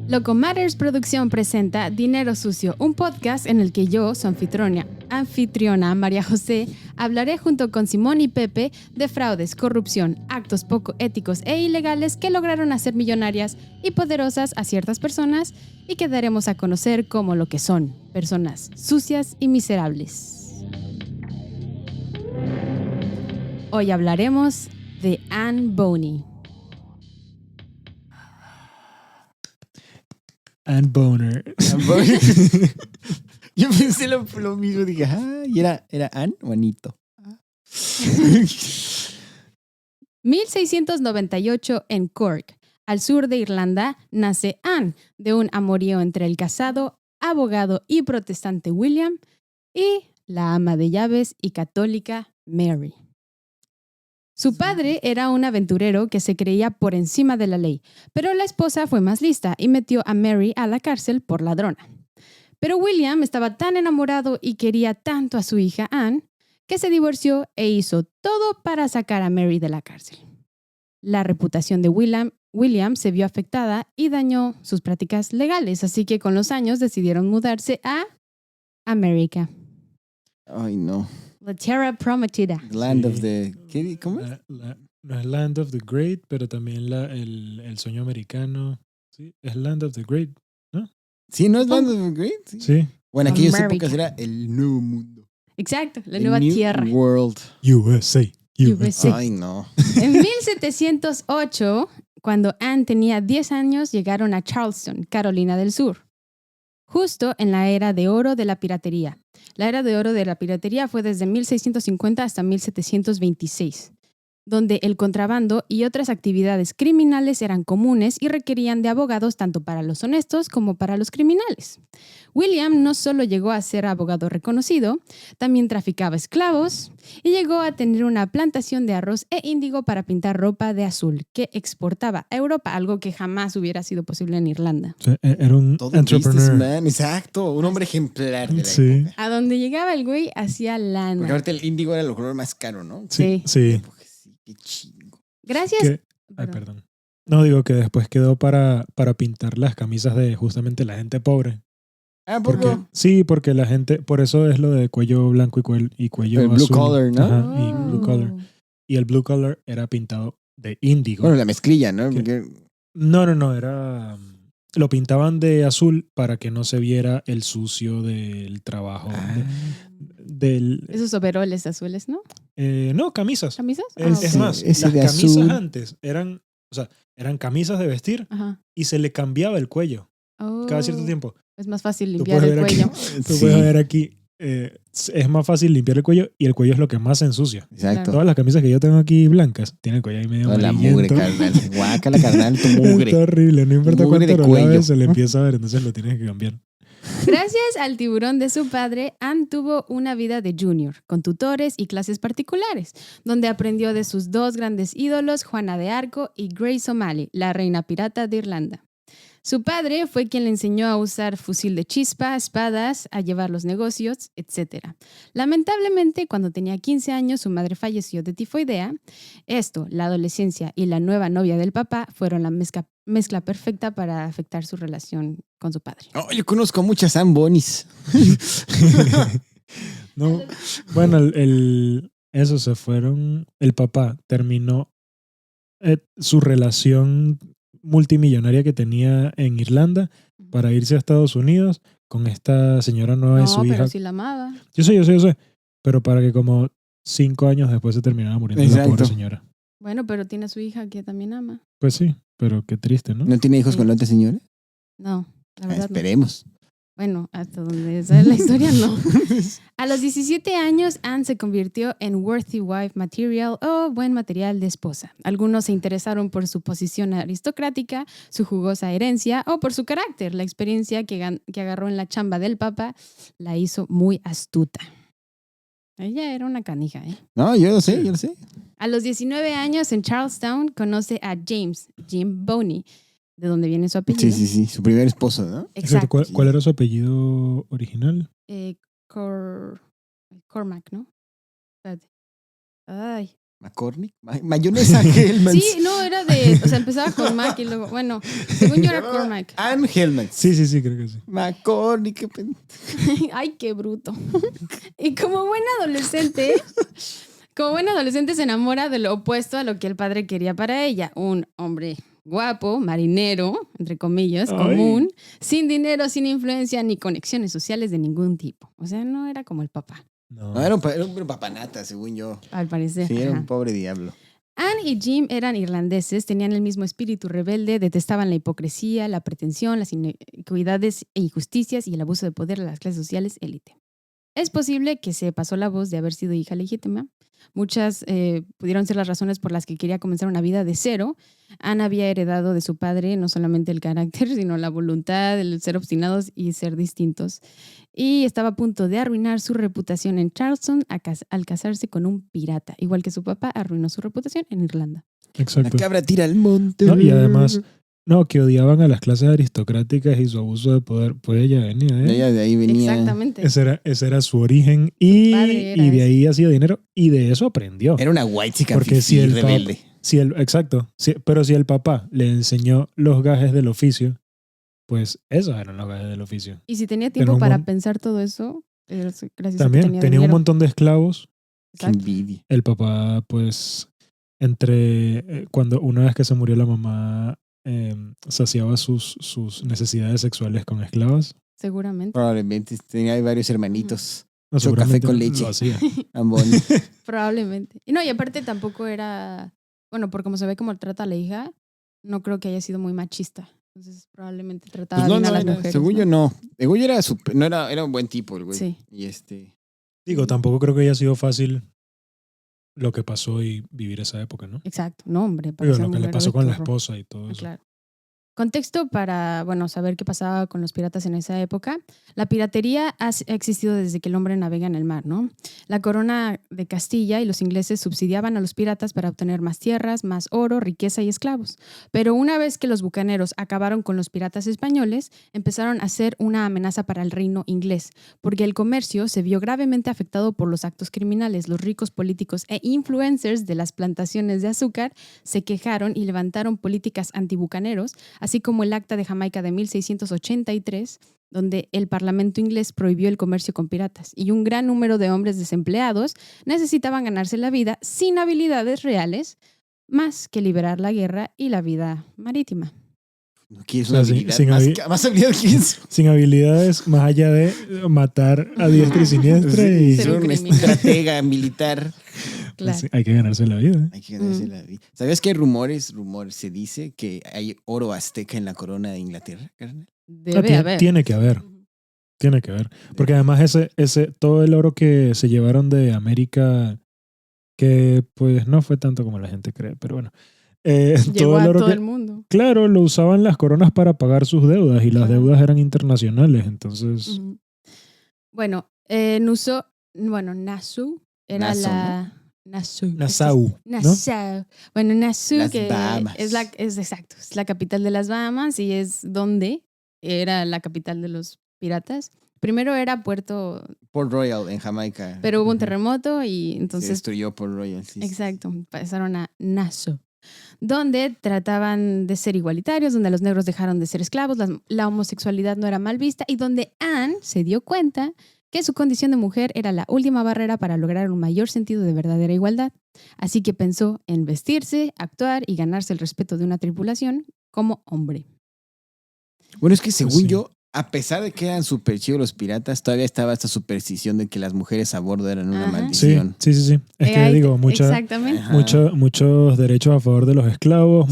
Loco Matters Producción presenta Dinero Sucio, un podcast en el que yo, su anfitriona María José, hablaré junto con Simón y Pepe de fraudes, corrupción, actos poco éticos e ilegales que lograron hacer millonarias y poderosas a ciertas personas y que daremos a conocer como lo que son, personas sucias y miserables. Hoy hablaremos de Anne Bonny. Anne Boner. Yo pensé lo mismo, dije, ¿y era Anne o Anito? 1698 en Cork, al sur de Irlanda, nace Anne, de un amorío entre el casado, abogado y protestante William y la ama de llaves y católica Mary. Su padre era un aventurero que se creía por encima de la ley, pero la esposa fue más lista y metió a Mary a la cárcel por ladrona. Pero William estaba tan enamorado y quería tanto a su hija Anne que se divorció e hizo todo para sacar a Mary de la cárcel. La reputación de William se vio afectada y dañó sus prácticas legales, así que con los años decidieron mudarse a América. Ay, no. La tierra prometida. Land Sí. of the... ¿Cómo es? No es Land of the Great, pero también el sueño americano. Sí, es Land of the Great. Sí, ¿no es Land of the Great? Sí. Bueno, en aquellas America. épocas era el nuevo mundo. Exacto, la The nueva New tierra. World. USA. Sí. Ay, no. En 1708, cuando Anne tenía 10 años, llegaron a Charleston, Carolina del Sur, justo en la era de oro de la piratería. La era de oro de la piratería fue desde 1650 hasta 1726, donde el contrabando y otras actividades criminales eran comunes y requerían de abogados tanto para los honestos como para los criminales. William no solo llegó a ser abogado reconocido, también traficaba esclavos y llegó a tener una plantación de arroz e índigo para pintar ropa de azul que exportaba a Europa, algo que jamás hubiera sido posible en Irlanda. O sea, era un Todo entrepreneur. businessman, exacto. Un hombre ejemplar de la Sí. época. A donde llegaba el güey hacía Porque lana. ahorita el índigo era el color más caro, ¿no? Sí. Sí. Porque sí, qué chingo. Gracias. Que- Ay, perdón. No, digo que después quedó para pintar las camisas de justamente la gente pobre. Ah, Porque, ¿por qué? sí, porque la gente, por eso es lo de cuello blanco y cuello El blue azul. collar, ¿no? Ajá, y blue collar. Y el blue collar era pintado de índigo. Bueno, la mezclilla, ¿no? ¿Qué? Porque No, era... Lo pintaban de azul para que no se viera el sucio del trabajo. Del, Esos overoles azules, ¿no? no, camisas. ¿Camisas? Es Sí, más, ese las de camisas azul. antes eran camisas de vestir Ajá. y se le cambiaba el cuello cada cierto Oh, tiempo. Es más fácil Tú limpiar puedes el ver aquí, cuello. tú Sí, puedes ver aquí, es más fácil limpiar el cuello y el cuello es lo que más se ensucia. exacto. Todas las camisas que yo tengo aquí blancas tienen el cuello ahí medio Toda la mugre, amarillento. carnal. Guácala, carnal, tu mugre. Está horrible, no importa Mugre cuánto de lo cuello. laves, se le empieza a ver, entonces lo tienes que cambiar. Gracias al tiburón de su padre, Anne tuvo una vida de junior, con tutores y clases particulares, donde aprendió de sus dos grandes ídolos, Juana de Arco y Grace O'Malley, la reina pirata de Irlanda. Su padre fue quien le enseñó a usar fusil de chispa, espadas, a llevar los negocios, etc. Lamentablemente, cuando tenía 15 años, su madre falleció de tifoidea. Esto, la adolescencia y la nueva novia del papá fueron la mezcla perfecta para afectar su relación con su padre. Oh, yo conozco muchas Anne Bonnies. No, bueno, eso se fueron. El papá terminó su relación multimillonaria que tenía en Irlanda para irse a Estados Unidos con esta señora nueva de su pero hija. sí la amaba. Yo sé. Pero para que como 5 años después se terminara muriendo la Exacto. pobre señora. Bueno, pero tiene a su hija que también ama. Pues sí, pero qué triste, ¿no? ¿No tiene hijos Sí. con la otra señora? No, la verdad no. Esperemos. Bueno, hasta donde sale la historia, no. A los 17 años, Anne se convirtió en Worthy Wife Material o buen material de esposa. Algunos se interesaron por su posición aristocrática, su jugosa herencia o por su carácter. La experiencia que agarró en la chamba del papa la hizo muy astuta. Ella era una canija, ¿eh? No, yo lo sé. A los 19 años, en Charlestown, conoce a Jim Boney, de donde viene su apellido. Sí. Su primer esposo, ¿no? Exacto. ¿Cuál era su apellido original? Cormac, ¿no? Espérate. Ay, McCormick. Mayonesa Hellmann's. Sí, no, era o sea, empezaba con Mac y luego, bueno, según yo era Cormac. Ann Hellmann's. Sí, creo que sí. McCormick, qué Ay, qué bruto. Y como buena adolescente se enamora de lo opuesto a lo que el padre quería para ella. Un hombre guapo, marinero, entre comillas, común, sin dinero, sin influencia ni conexiones sociales de ningún tipo. O sea, no era como el papá. No, era un papanata, según yo. Al parecer. Sí, era Ajá. un pobre diablo. Anne y Jim eran irlandeses, tenían el mismo espíritu rebelde, detestaban la hipocresía, la pretensión, las inequidades e injusticias y el abuso de poder de las clases sociales élite. Es posible que se pasó la voz de haber sido hija legítima. Muchas pudieron ser las razones por las que quería comenzar una vida de cero. Anne había heredado de su padre no solamente el carácter, sino la voluntad, el ser obstinados y ser distintos. Y estaba a punto de arruinar su reputación en Charleston al casarse con un pirata. Igual que su papá arruinó su reputación en Irlanda. Exacto. La cabra tira al monte. No, y además, que odiaban a las clases aristocráticas y su abuso de poder, pues ella venía, ¿eh? Ella de ahí venía. Exactamente. Ese era su origen y de ahí hacía dinero y de eso aprendió. Era una white Porque si el rebelde. Pero si el papá le enseñó los gajes del oficio, pues esos eran los gajes del oficio. Y si tenía tiempo para pensar todo eso, gracias también a que tenía tenía un dinero. montón de esclavos. Qué envidia. El papá, pues, cuando una vez que se murió la mamá, saciaba sus necesidades sexuales con esclavas. Seguramente. Probablemente tenía varios hermanitos. No, Su café con leche. Lo hacía. Ambón. Probablemente. Y no, y aparte tampoco era, bueno, por como se ve cómo trata a la hija, no creo que haya sido muy machista. Entonces probablemente trataba bien a las mujeres. Según yo no. Según yo era un buen tipo el güey. Sí. Y Digo, tampoco creo que haya sido fácil lo que pasó y vivir esa época, ¿no? Exacto. No, hombre. Digo, lo que le pasó con la esposa y todo eso. Claro. Contexto para, saber qué pasaba con los piratas en esa época. La piratería ha existido desde que el hombre navega en el mar, ¿no? La corona de Castilla y los ingleses subsidiaban a los piratas para obtener más tierras, más oro, riqueza y esclavos. Pero una vez que los bucaneros acabaron con los piratas españoles, empezaron a ser una amenaza para el reino inglés, porque el comercio se vio gravemente afectado por los actos criminales. Los ricos políticos e influencers de las plantaciones de azúcar se quejaron y levantaron políticas antibucaneros, así como el Acta de Jamaica de 1683, donde el Parlamento inglés prohibió el comercio con piratas, y un gran número de hombres desempleados necesitaban ganarse la vida sin habilidades reales, más que liberar la guerra y la vida marítima. No quieres una habilidad más habilidad que eso. Sin habilidades, más allá de matar a diestra y siniestra. Y ser un estratega militar. Claro. Sí, hay que ganarse la vida. Hay que ganarse la vida. ¿Sabías que hay rumores? Se dice que hay oro azteca en la corona de Inglaterra, carnal. Debe haber. Tiene que haber. Tiene que haber. Porque además todo el oro que se llevaron de América, que pues no fue tanto como la gente cree, pero bueno. Llegó a todo el mundo. Claro, lo usaban las coronas para pagar sus deudas y las deudas eran internacionales, entonces... Bueno, Nassau era Nassau, ¿no? Bueno, Nassau, las que Bahamas. es la capital de las Bahamas y es donde era la capital de los piratas. Primero era Port Royal en Jamaica. Pero hubo un terremoto y entonces... Se destruyó Port Royal, sí. Exacto, pasaron a Nassau, donde trataban de ser igualitarios, donde los negros dejaron de ser esclavos, la homosexualidad no era mal vista y donde Anne se dio cuenta que su condición de mujer era la última barrera para lograr un mayor sentido de verdadera igualdad. Así que pensó en vestirse, actuar y ganarse el respeto de una tripulación como hombre. Bueno, es que según sí. yo, a pesar de que eran súper chidos los piratas, todavía estaba esta superstición de que las mujeres a bordo eran una maldición. Sí. Es que digo, exactamente. muchos derechos a favor de los esclavos,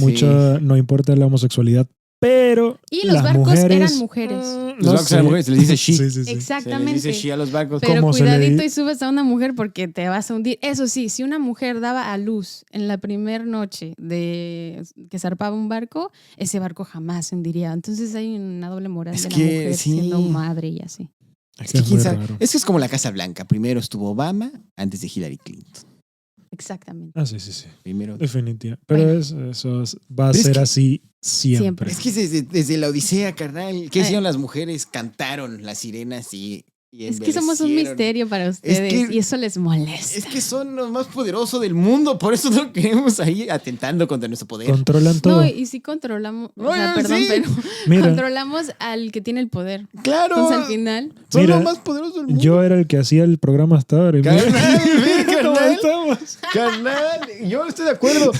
no importa la homosexualidad, pero y los barcos eran mujeres. Los barcos eran mujeres, se les dice she. Sí. Exactamente. Se les dice she a los barcos. Pero cuidadito y subes a una mujer porque te vas a hundir. Eso sí, si una mujer daba a luz en la primera noche de que zarpaba un barco, ese barco jamás se hundiría. Entonces hay una doble moral de la mujer siendo madre y así. Es que es como la Casa Blanca. Primero estuvo Obama antes de Hillary Clinton. Exactamente. Sí. Primero. Definitivamente. Pero eso va a ser así siempre. Es que desde la Odisea, carnal, ¿qué hicieron las mujeres? Cantaron las sirenas y Y Es que somos un envejecieron. misterio para ustedes que- y eso les molesta. Es que son los más poderosos del mundo, por eso no queremos ahí atentando contra nuestro poder. Controlan todo. No, y si controlamos, o sea, Oigan, perdón, sí. pero Mira, controlamos al que tiene el poder. Claro, Entonces al final, son Mira, los más poderosos del mundo. yo era el que hacía el programa hasta ahora. Y mira Carnal, mira, cómo carnal. estamos. Carnal, yo estoy de acuerdo.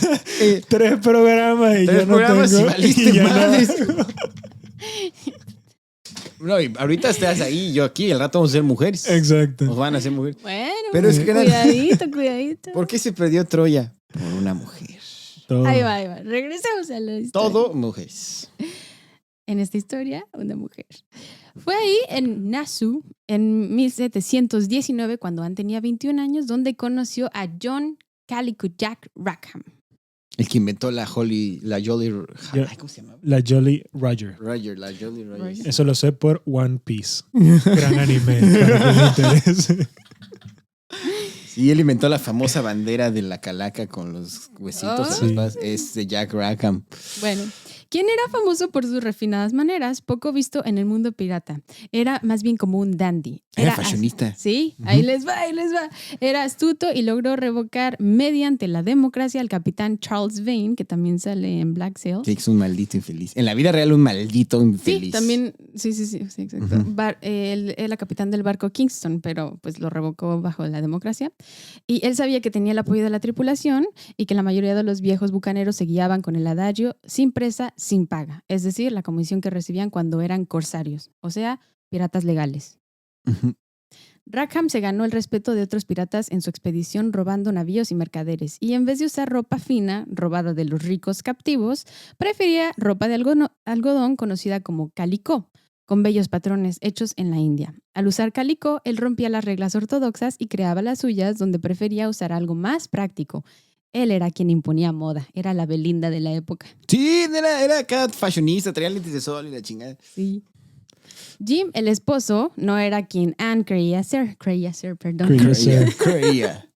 3 programas y Tres yo no programas tengo. y valiste ya madres. no. No, y ahorita estás ahí, yo aquí, al rato vamos a ser mujeres. Exacto. Nos van a hacer mujeres. bueno, Pero es que cuidadito. ¿Por qué se perdió Troya? Por una mujer. Todo. Ahí va. Regresemos a la historia. Todo mujeres. En esta historia, una mujer. Fue ahí en Nassau, en 1719, cuando Anne tenía 21 años, donde conoció a John Calico Jack Rackham. El que inventó la Jolly Ya. ¿cómo se llama? La Jolly Roger. Roger, la Jolly Roger. Roger. Eso lo sé por One Piece. Gran anime. Para que me interese. Sí, él inventó la famosa bandera de la calaca con los huesitos. Oh. en las patas. Es de Jack Rackham. Bueno, quien era famoso por sus refinadas maneras, poco visto en el mundo pirata. Era más bien como un dandy. Era fashionista. Sí, Ujú. ahí les va. Era astuto y logró revocar mediante la democracia al capitán Charles Vane, que también sale en Black Sails. Que es un maldito infeliz. En la vida real, un maldito infeliz. Sí, también, sí, exacto. Ujú. Él era capitán del barco Kingston, pero pues lo revocó bajo la democracia. Y él sabía que tenía el apoyo de la tripulación y que la mayoría de los viejos bucaneros se guiaban con el adagio sin presa, sin paga. Es decir, la comisión que recibían cuando eran corsarios, o sea, piratas legales. Ujú. Rackham se ganó el respeto de otros piratas en su expedición robando navíos y mercaderes, y en vez de usar ropa fina, robada de los ricos captivos, prefería ropa de algodón conocida como calicó, con bellos patrones hechos en la India. Al usar calicó, él rompía las reglas ortodoxas y creaba las suyas, donde prefería usar algo más práctico. Él era quien imponía moda, era la Belinda de la época. Sí, era acá fashionista, traía lentes de sol y la chingada. Sí. Jim, el esposo, no era quien Anne creía ser, perdón. Creía ser. Creía.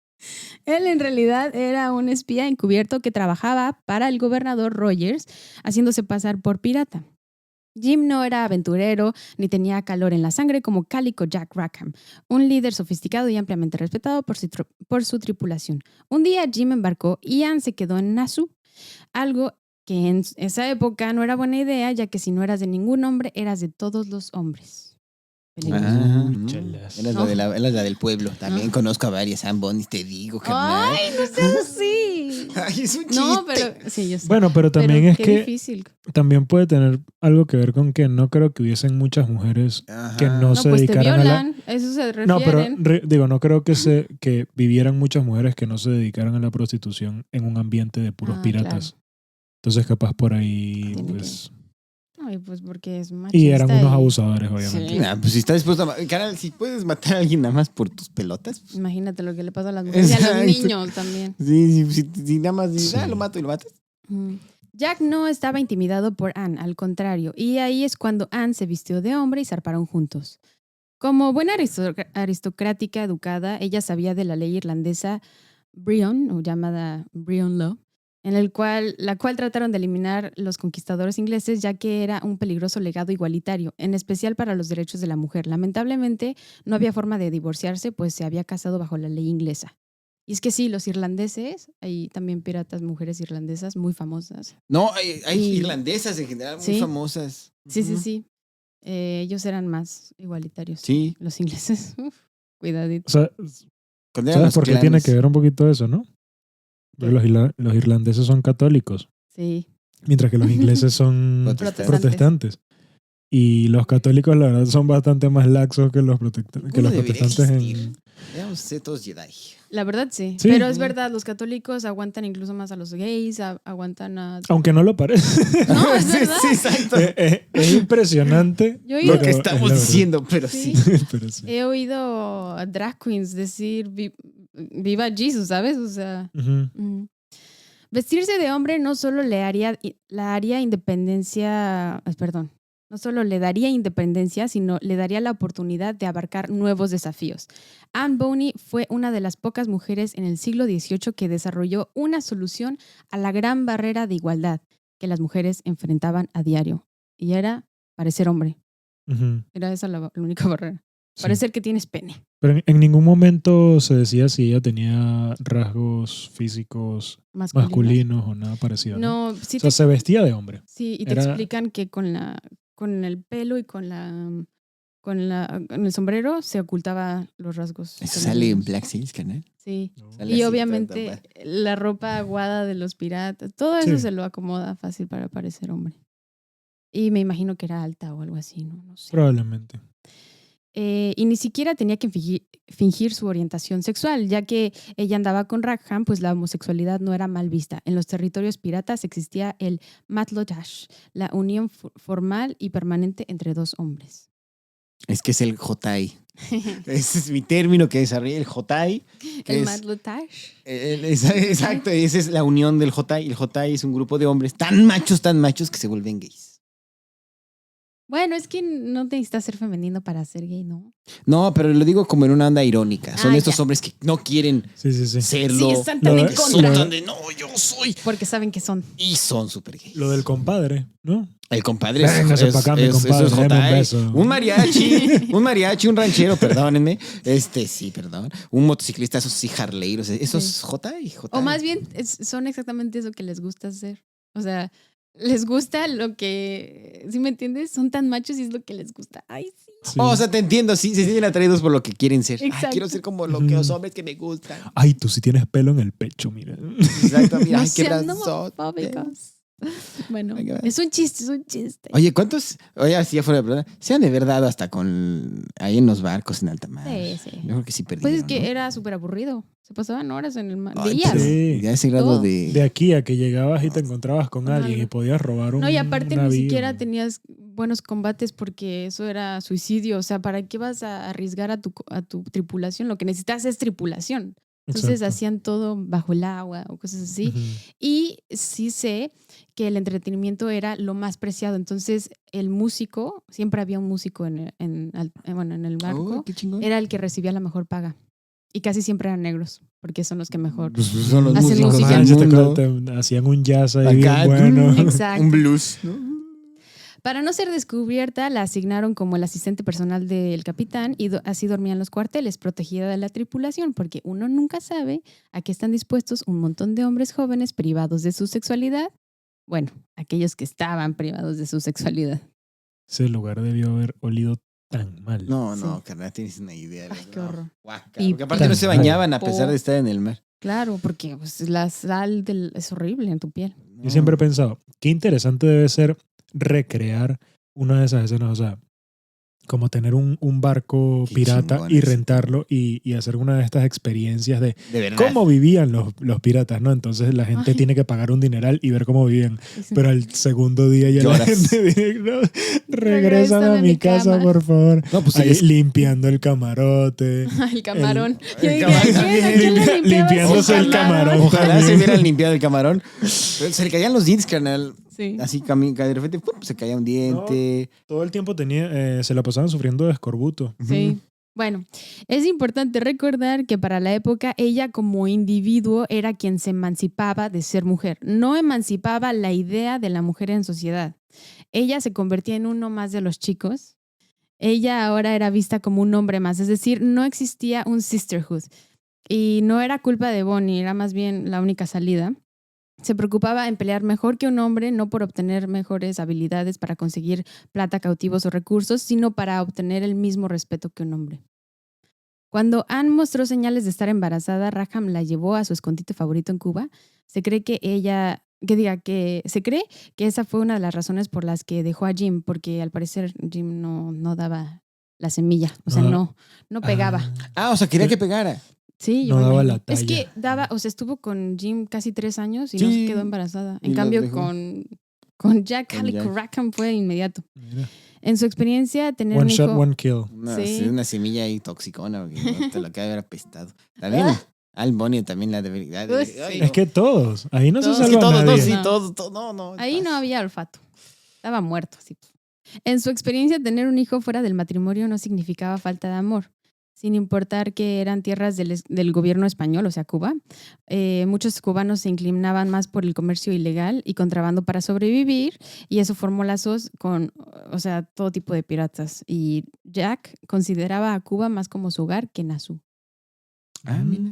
Él en realidad era un espía encubierto que trabajaba para el gobernador Rogers, haciéndose pasar por pirata. Jim no era aventurero ni tenía calor en la sangre como Calico Jack Rackham, un líder sofisticado y ampliamente respetado por su tripulación. Un día Jim embarcó y Anne se quedó en Nassau, algo que en esa época no era buena idea, ya que si no eras de ningún hombre, eras de todos los hombres. Peligroso. Chalas. Eres No. la del pueblo. También conozco a varias Sam Bonnie, te digo, carnal. Ay, no seas así. Ay, es un chiste. No, pero sí, yo sé. Bueno, pero también es qué que difícil. también puede tener algo que ver con que no creo que hubiesen muchas mujeres Ajá. que no No, se pues te dedicaran a la... violan, eso se refieren. No, pero digo, no creo que vivieran muchas mujeres que no se dedicaran a la prostitución en un ambiente de puros Ah, piratas. Entonces capaz por ahí, Tiene pues... Ay, pues porque es machista. Y eran unos y- abusadores, obviamente. Sí. Nah, pues si estás dispuesto a... Carnal, si puedes matar a alguien nada más por tus pelotas. Pues, Imagínate lo que le pasa a las mujeres y a Exacto. los niños también. si nada más dices, Sí. lo mato y lo matas. Mm. Jack no estaba intimidado por Anne, al contrario, y ahí es cuando Anne se vistió de hombre y zarparon juntos. Como buena aristocrática educada, ella sabía de la ley irlandesa Brehon, o llamada Brehon Law, la cual trataron de eliminar los conquistadores ingleses, ya que era un peligroso legado igualitario, en especial para los derechos de la mujer. Lamentablemente, no había forma de divorciarse, pues se había casado bajo la ley inglesa. Y es que sí, los irlandeses, hay también piratas mujeres irlandesas muy famosas. No, hay Y- irlandesas en general muy Sí. famosas. Sí, sí, Ujú. sí. Ellos eran más igualitarios. Sí. Los ingleses, uf, cuidadito. O sea, Cuando eran ¿sabes los por qué clanes. tiene que ver un poquito eso, no? Porque los irlandeses son católicos, Sí. mientras que los ingleses son Protestantes. protestantes. Y los católicos, la verdad, son bastante más laxos que los, que Uno los debería protestantes existir. Debemos ser todos Jedi. La verdad sí. Sí. Pero es verdad, los católicos aguantan incluso más a los gays, aguantan a... Aunque no lo parece. No, es Sí, verdad. sí, exacto. Es impresionante. Yo he Lo oído- que pero estamos es la verdad. diciendo, pero Sí. sí. Pero sí. He oído a drag queens decir viva Jesus, ¿sabes? O sea... Ujú. Vestirse de hombre no solo la haría independencia, perdón, no solo le daría independencia, sino le daría la oportunidad de abarcar nuevos desafíos. Anne Bonny fue una de las pocas mujeres en el siglo XVIII que desarrolló una solución a la gran barrera de igualdad que las mujeres enfrentaban a diario. Y era parecer hombre. Ujú. Era esa la única barrera. Sí. Parece que tienes pene. Pero en ningún momento se decía si ella tenía rasgos físicos masculinos o nada parecido. No, sí, o sea, se vestía de hombre. sí, y te Era- explican que con el pelo y con el sombrero se ocultaba los rasgos. Eso sale en femeninos. Black Sails, carnal. Sí. No. Sale Y así, obviamente toda tapada. la ropa aguada de los piratas, todo eso Sí. se lo acomoda fácil para parecer hombre. Y me imagino que era alta o algo así, no sé. Probablemente. Y ni siquiera tenía que fingir su orientación sexual, ya que ella andaba con Rackham, pues la homosexualidad no era mal vista. En los territorios piratas existía el matlotash, la unión formal y permanente entre dos hombres. Es que es el Jotai. Ese es mi término que desarrollé, el Jotai. que El es- matlotash. Exacto, esa es la unión del Jotai. El Jotai es un grupo de hombres tan machos que se vuelven gays. Bueno, es que no necesitas ser femenino para ser gay, ¿no? No, pero lo digo como en una onda irónica. Son Ah, estos ya. hombres que no quieren Sí, sí, sí. serlo. Sí, están tan en Lo- Son contra. tan de, no, yo soy. Porque saben que son. Y son súper gays. Lo del compadre, ¿no? El compadre Véngase pa' acá, mi compadre, eso es deme un Jotai. beso. Un mariachi, un ranchero, perdónenme. Sí, perdón. Un motociclista, esos sí, harleiros. Esos Sí. Jotai. O más bien son exactamente eso que les gusta hacer. O sea, les gusta lo que, ¿sí me entiendes? Son tan machos y es lo que les gusta. Ay, sí. Sí. O sea, te entiendo, sí, se sienten atraídos por lo que quieren ser. Ay, Exacto. quiero ser como lo que los hombres que me gustan. Ay, tú sí tienes pelo en el pecho, mira. Exacto, mira, No ay, qué sean brazote. homofóbicos. Bueno, Ay, qué es un chiste, es un chiste. Oye, ¿cuántos? Oye, así ya fuera de verdad. Se han de haber dado hasta con ahí en los barcos en alta mar. Sí, sí. Yo creo que sí perdieron. Pues es que ¿no? era súper aburrido. Se pasaban horas en el mar. Ay, Días. pero Sí. ya ese grado Todo. de. De aquí a que llegabas y te encontrabas con Ajá, alguien no. y podías robar un No, y aparte navío. ni siquiera tenías buenos combates porque eso era suicidio. O sea, ¿para qué vas a arriesgar a tu tripulación? Lo que necesitas es tripulación. Entonces Exacto. hacían todo bajo el agua o cosas así. Ujú. Y sí sé que el entretenimiento era lo más preciado. Entonces el músico, siempre había un músico en el barco, Uy, qué chingón. era el que recibía la mejor paga. Y casi siempre eran negros, porque son los que mejor. Pues son los Hacen músicos música. del Manches, mundo. te hacían un jazz ahí Acá, bien bueno. Exacto. Un blues, ¿no? Para no ser descubierta, la asignaron como el asistente personal del capitán y así dormía en los cuarteles, protegida de la tripulación, porque uno nunca sabe a qué están dispuestos un montón de hombres jóvenes privados de su sexualidad. Bueno, aquellos que estaban privados de su sexualidad. Ese lugar debió haber olido tan mal. No, Sí. no, carnal, tienes una idea. Ay, qué horror. Guácala, Pipí. porque aparte no se bañaban a pesar de estar en el mar. Claro, porque pues, la sal es horrible en tu piel. Yo siempre he pensado, qué interesante debe ser recrear una de esas escenas, o sea, como tener un barco Qué pirata chingón y ese. rentarlo y hacer una de estas experiencias de De verdad. cómo vivían los piratas, ¿no? Entonces la gente Ay. tiene que pagar un dineral y ver cómo vivían. Sí. Pero al segundo día ya la Lloras. gente dice, no, regresan a mi casa, cama. por favor. No, pues Ahí sí, limpiando el camarote. El camarón. El Yo dije, camarón ¿a quién- a quién le Limpia- limpiabas limpiándose el camarón. Ojalá también. se hubieran limpiado el camarón. Pero se le caían los dientes, carnal. Sí. Así de repente ¡pum! Se caía un diente. Todo el tiempo se la pasaban sufriendo de escorbuto. Sí. Bueno, es importante recordar que para la época ella como individuo era quien se emancipaba de ser mujer. No emancipaba la idea de la mujer en sociedad. Ella se convertía en uno más de los chicos. Ella ahora era vista como un hombre más. Es decir, no existía un sisterhood. Y no era culpa de Bonnie, era más bien la única salida. Se preocupaba en pelear mejor que un hombre, no por obtener mejores habilidades para conseguir plata, cautivos o recursos, sino para obtener el mismo respeto que un hombre. Cuando Anne mostró señales de estar embarazada, Rackham la llevó a su escondite favorito en Cuba. Se cree que esa fue una de las razones por las que dejó a Jim, porque al parecer Jim no daba la semilla, o sea, no pegaba. O sea, quería que pegara. Sí, yo No me daba imagino. la Es que talla. estuvo con Jim casi 3 años y Sí. no se quedó embarazada. Y En los cambio, dejó. con Jack Con Calico Jack. Rackham fue inmediato. Mira. En su experiencia, tener One un shot, hijo... one kill. Sí. Una semilla ahí toxicona, porque no te lo que haber apestado. También Al Bonnie también la debería. Pues sí. Es que todos. Ahí no Todos. se Es salva que todos, nadie. sí, No. todos, no. Ahí no había olfato. Estaba muerto, así. En su experiencia, tener un hijo fuera del matrimonio no significaba falta de amor. sin importar que eran tierras del gobierno español, o sea, Cuba. Muchos cubanos se inclinaban más por el comercio ilegal y contrabando para sobrevivir, y eso formó lazos con, o sea, todo tipo de piratas. Y Jack consideraba a Cuba más como su hogar que Nassau. Mira.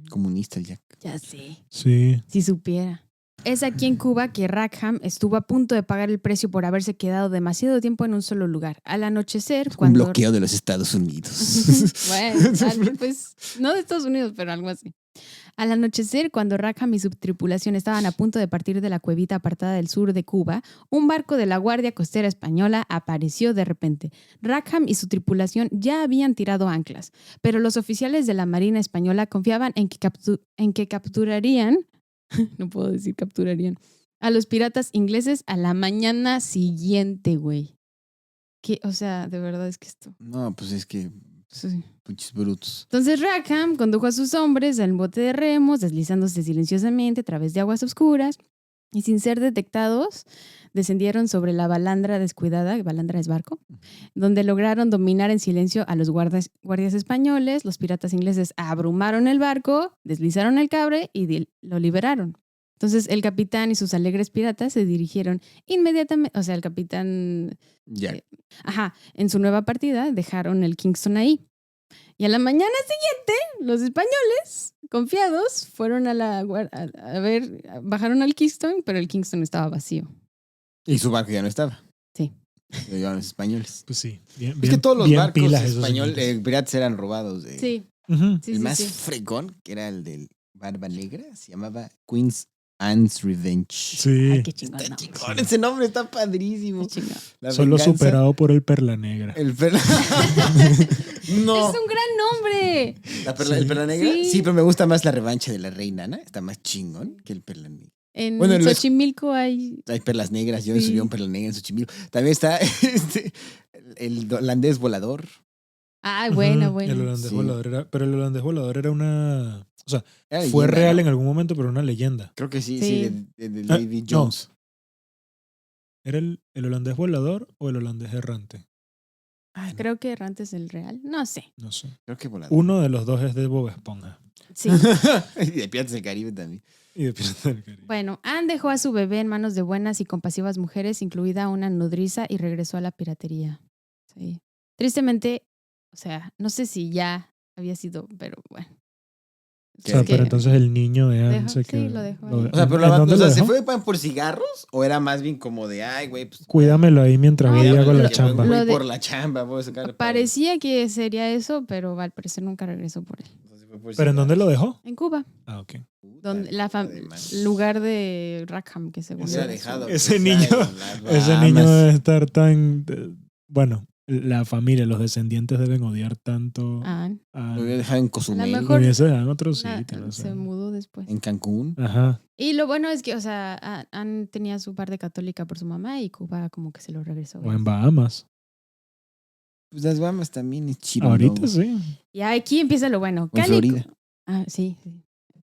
Comunista el Jack. Ya sé. Sí. Si supiera. Es aquí en Cuba que Rackham estuvo a punto de pagar el precio por haberse quedado demasiado tiempo en un solo lugar. Al anochecer, Un cuando... bloqueo de los Estados Unidos. Bueno, pues no de Estados Unidos, pero algo así. Al anochecer, cuando Rackham y su tripulación estaban a punto de partir de la cuevita apartada del sur de Cuba, un barco de la Guardia Costera Española apareció de repente. Rackham y su tripulación ya habían tirado anclas, pero los oficiales de la Marina Española confiaban en que capturarían, no puedo decir capturarían, a los piratas ingleses a la mañana siguiente, güey. O sea, de verdad es que esto... No, pues es que... Sí. Puchis brutos. Entonces Rackham condujo a sus hombres en bote de remos, deslizándose silenciosamente a través de aguas oscuras, y sin ser detectados, descendieron sobre la balandra descuidada, balandra es barco, donde lograron dominar en silencio a los guardias españoles. Los piratas ingleses abrumaron el barco, deslizaron el cable y lo liberaron. Entonces el capitán y sus alegres piratas se dirigieron inmediatamente, o sea, el capitán... Jack. En su nueva partida dejaron el Kingston ahí. Y a la mañana siguiente, los españoles, confiados, fueron bajaron al Kingston, pero el Kingston estaba vacío. Y su barco ya no estaba. Sí. Lo llevaban los españoles. Pues sí. Es que todos los barcos españoles, piratas eran robados. Sí. Uh-huh. Sí, el sí, más sí. fregón, que era el del Barba Negra, se llamaba Queen's Anne's Revenge. Sí. Ay, qué chingón. Está No. chingón, ese nombre está padrísimo. Qué chingón. La Solo venganza- superado por el Perla Negra. El perla. No. Es un gran nombre. ¿El perla negra? Sí. Sí, pero me gusta más la revancha de la reina Ana. Está más chingón que el perla negra. En Bueno, Xochimilco hay... Hay perlas negras. Yo Sí. subí un perla negra en Xochimilco. También está el holandés volador. Ah, bueno, Ujú. bueno. El holandés Sí. volador era... Pero el holandés volador era una... O sea, Era fue leyenda, real ¿no? en algún momento, pero una leyenda. Creo que sí, Sí. de Ah, Davy no. Jones. ¿Era el holandés volador o el holandés errante? Ay, no, Creo que Errante es el real. No sé. No sé. creo que volador. Uno de los dos es de Bob Esponja. Sí. Y de Piratas del Caribe también. Y de Piratas del Caribe. Bueno, Anne dejó a su bebé en manos de buenas y compasivas mujeres, incluida una nodriza, y regresó a la piratería. Sí. Tristemente, o sea, no sé si ya había sido, pero bueno. O sea, Es que pero entonces el niño de Anne dejó- se sí, quedó. lo dejó ahí. O sea, pero ¿En dónde o lo sea, ¿se dejó? fue por cigarros? ¿O era más bien como de, ay, güey, pues... Cuídamelo ahí mientras No, voy ya hago me la lo- chamba. lo Voy de- por la chamba, voy a sacar... parecía que sería eso, pero al parecer nunca regresó por él. ¿Pero en dónde lo dejó? En Cuba, Ah, ok. donde lugar de Rackham, que según Hubiera era dejado. su- Ese pues, niño- en las Ese Bahamas. niño debe estar tan... Bueno, la familia, los descendientes deben odiar tanto Ah, a... Lo hubiera dejado en Cozumel, A lo Lo mejor- hubiese dejado en otro na- sitio, no se sé. mudó después. en Cancún. Ajá. Y lo bueno es que, o sea, Anne tenía su parte católica por su mamá y Cuba como que se lo regresó. O en Bahamas. Pues las Bahamas también es chido. Ahorita sí. Y aquí empieza lo bueno. O en Florida. Ah, sí.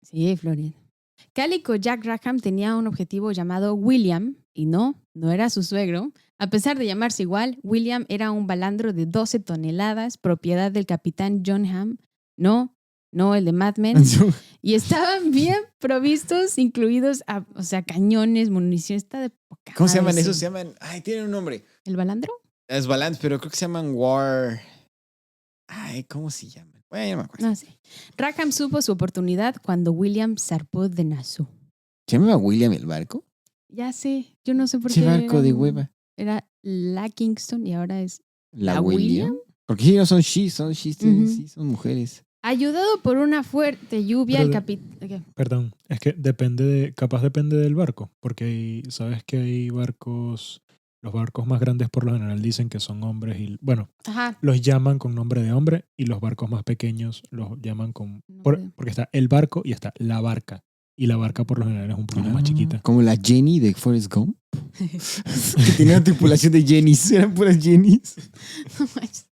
Sí, Florida. Cálico Jack Rackham tenía un objetivo llamado William, y no era su suegro. A pesar de llamarse igual, William era un balandro de 12 toneladas, propiedad del capitán John Ham. No el de Mad Men. Y estaban bien provistos, incluidos, o sea, cañones, munición. Está de poca ¿Cómo se madre, llaman sí. esos? Se llaman... Ay, tienen un nombre. ¿El balandro? Es Balance, pero creo que se llaman War... Ay, ¿cómo se llaman? Bueno, no me acuerdo. No sé. Rackham supo su oportunidad cuando William zarpó de Nassau. ¿Se llama William el barco? Ya sé, yo no sé por Ese qué. barco era de un- hueva. Era la Kingston y ahora es ¿La ¿La William? William? Porque sí, no son son Ujú. sí, son mujeres. ayudado por una fuerte lluvia. Pero El de- capitán. Perdón, es que capaz depende del barco, porque sabes que hay barcos, los barcos más grandes por lo general dicen que son hombres y, bueno, Ajá. los llaman con nombre de hombre y los barcos más pequeños los llaman con, Nombre. porque está el barco y está la barca. Y la barca por lo general es un poquito más chiquita. Como la Jenny de Forrest Gump. Que tenía una tripulación de Jennys. Eran puras Jennys. No manches.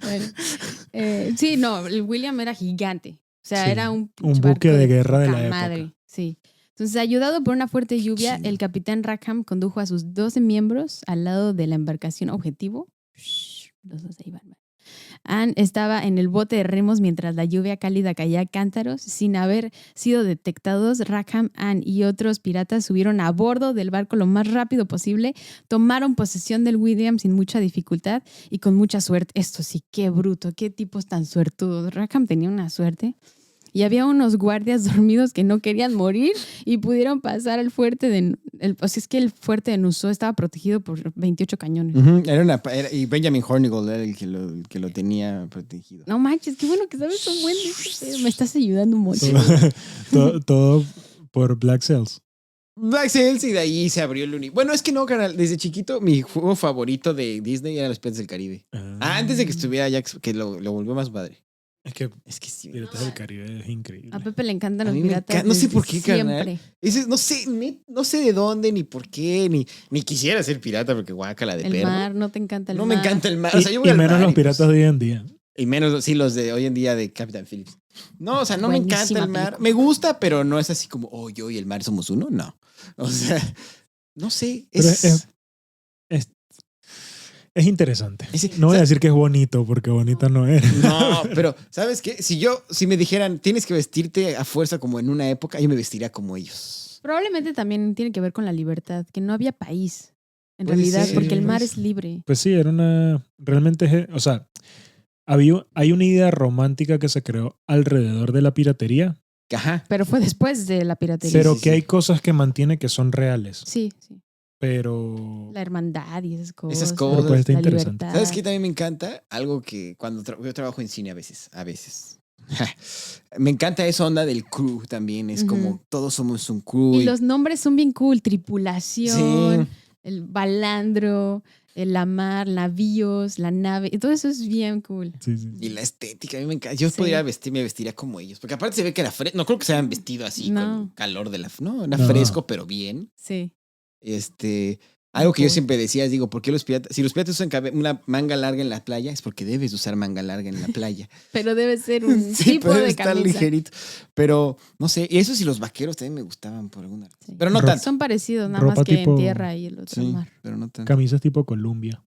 Bueno, sí, no, el William era gigante. O sea, Sí, era un un barco buque de guerra de poca la época. madre. Sí. Entonces, ayudado por una fuerte lluvia, Sí. el capitán Rackham condujo a sus 12 miembros al lado de la embarcación objetivo. Los dos ahí van. Anne estaba en el bote de remos mientras la lluvia cálida caía a cántaros. Sin haber sido detectados, Rackham, Anne y otros piratas subieron a bordo del barco lo más rápido posible, tomaron posesión del William sin mucha dificultad y con mucha suerte. Esto sí, qué bruto, qué tipos tan suertudos. Rackham tenía una suerte. Y había unos guardias dormidos que no querían morir y pudieron pasar al fuerte de... o sea, es que el fuerte de Nassau estaba protegido por 28 cañones. Y Benjamin Hornigold era el que lo tenía protegido. No manches, qué bueno que sabes un buen de este pedo. Me estás ayudando mucho. Todo por Black Sails. Black Sails, y de ahí se abrió el universo. Bueno, es que no, carnal. Desde chiquito, mi juego favorito de Disney era Los Piratas del Caribe. Antes de que estuviera Jack, que lo volvió más padre. Es que sí. Piratas del Caribe es increíble. A Pepe le encantan los piratas. No sé por qué, siempre. Carnal. No sé de dónde, ni por qué, ni quisiera ser pirata porque guácala de perro. El mar, no te encanta el mar. No me encanta el mar. Y, o sea, yo voy y al menos mar los piratas de hoy en día. Y menos, sí, los de hoy en día de Captain Phillips. No, o sea, no Buenísima me encanta el mar. película. Me gusta, pero no es así como, yo y el mar somos uno. No. O sea, no sé. Pero es interesante. No voy a decir que es bonito, porque bonito no era. No, pero ¿sabes qué? Si me dijeran, tienes que vestirte a fuerza como en una época, yo me vestiría como ellos. Probablemente también tiene que ver con la libertad, que no había país, en Puede realidad, ser, porque el mar pues. es libre. Pues sí, era una... Realmente, o sea, hay una idea romántica que se creó alrededor de la piratería, Ajá. Pero fue después de la piratería. pero sí, que sí. hay cosas que mantiene que son reales. Sí. Pero... La hermandad y esas cosas. Esas cosas. Pero pues está la interesante. libertad. ¿Sabes qué también me encanta? Algo que cuando yo trabajo en cine a veces. Me encanta esa onda del crew también. Es como todos somos un crew. Y los nombres son bien cool. Tripulación, Sí. el balandro, la mar, navíos, la nave. Y todo eso es bien cool. Sí. Y la estética, a mí me encanta. Yo Sí. me vestiría como ellos. Porque aparte se ve que era fresco. No creo que se hayan vestido así No. con calor de la... No, era No. fresco, pero bien. Sí. Algo que yo Cool. siempre decía es, digo, ¿por qué los piratas? Si los piratas usan una manga larga en la playa, es porque debes usar manga larga en la playa. Pero debe ser un Sí, tipo pero debe de estar camisa. ligerito. Pero, no sé, y eso sí, los vaqueros también me gustaban por alguna razón. Sí. Pero no Ro- tanto. Son parecidos, nada Ropa más que tipo- en tierra y el otro Sí, mar. pero no tanto. Camisas tipo Columbia.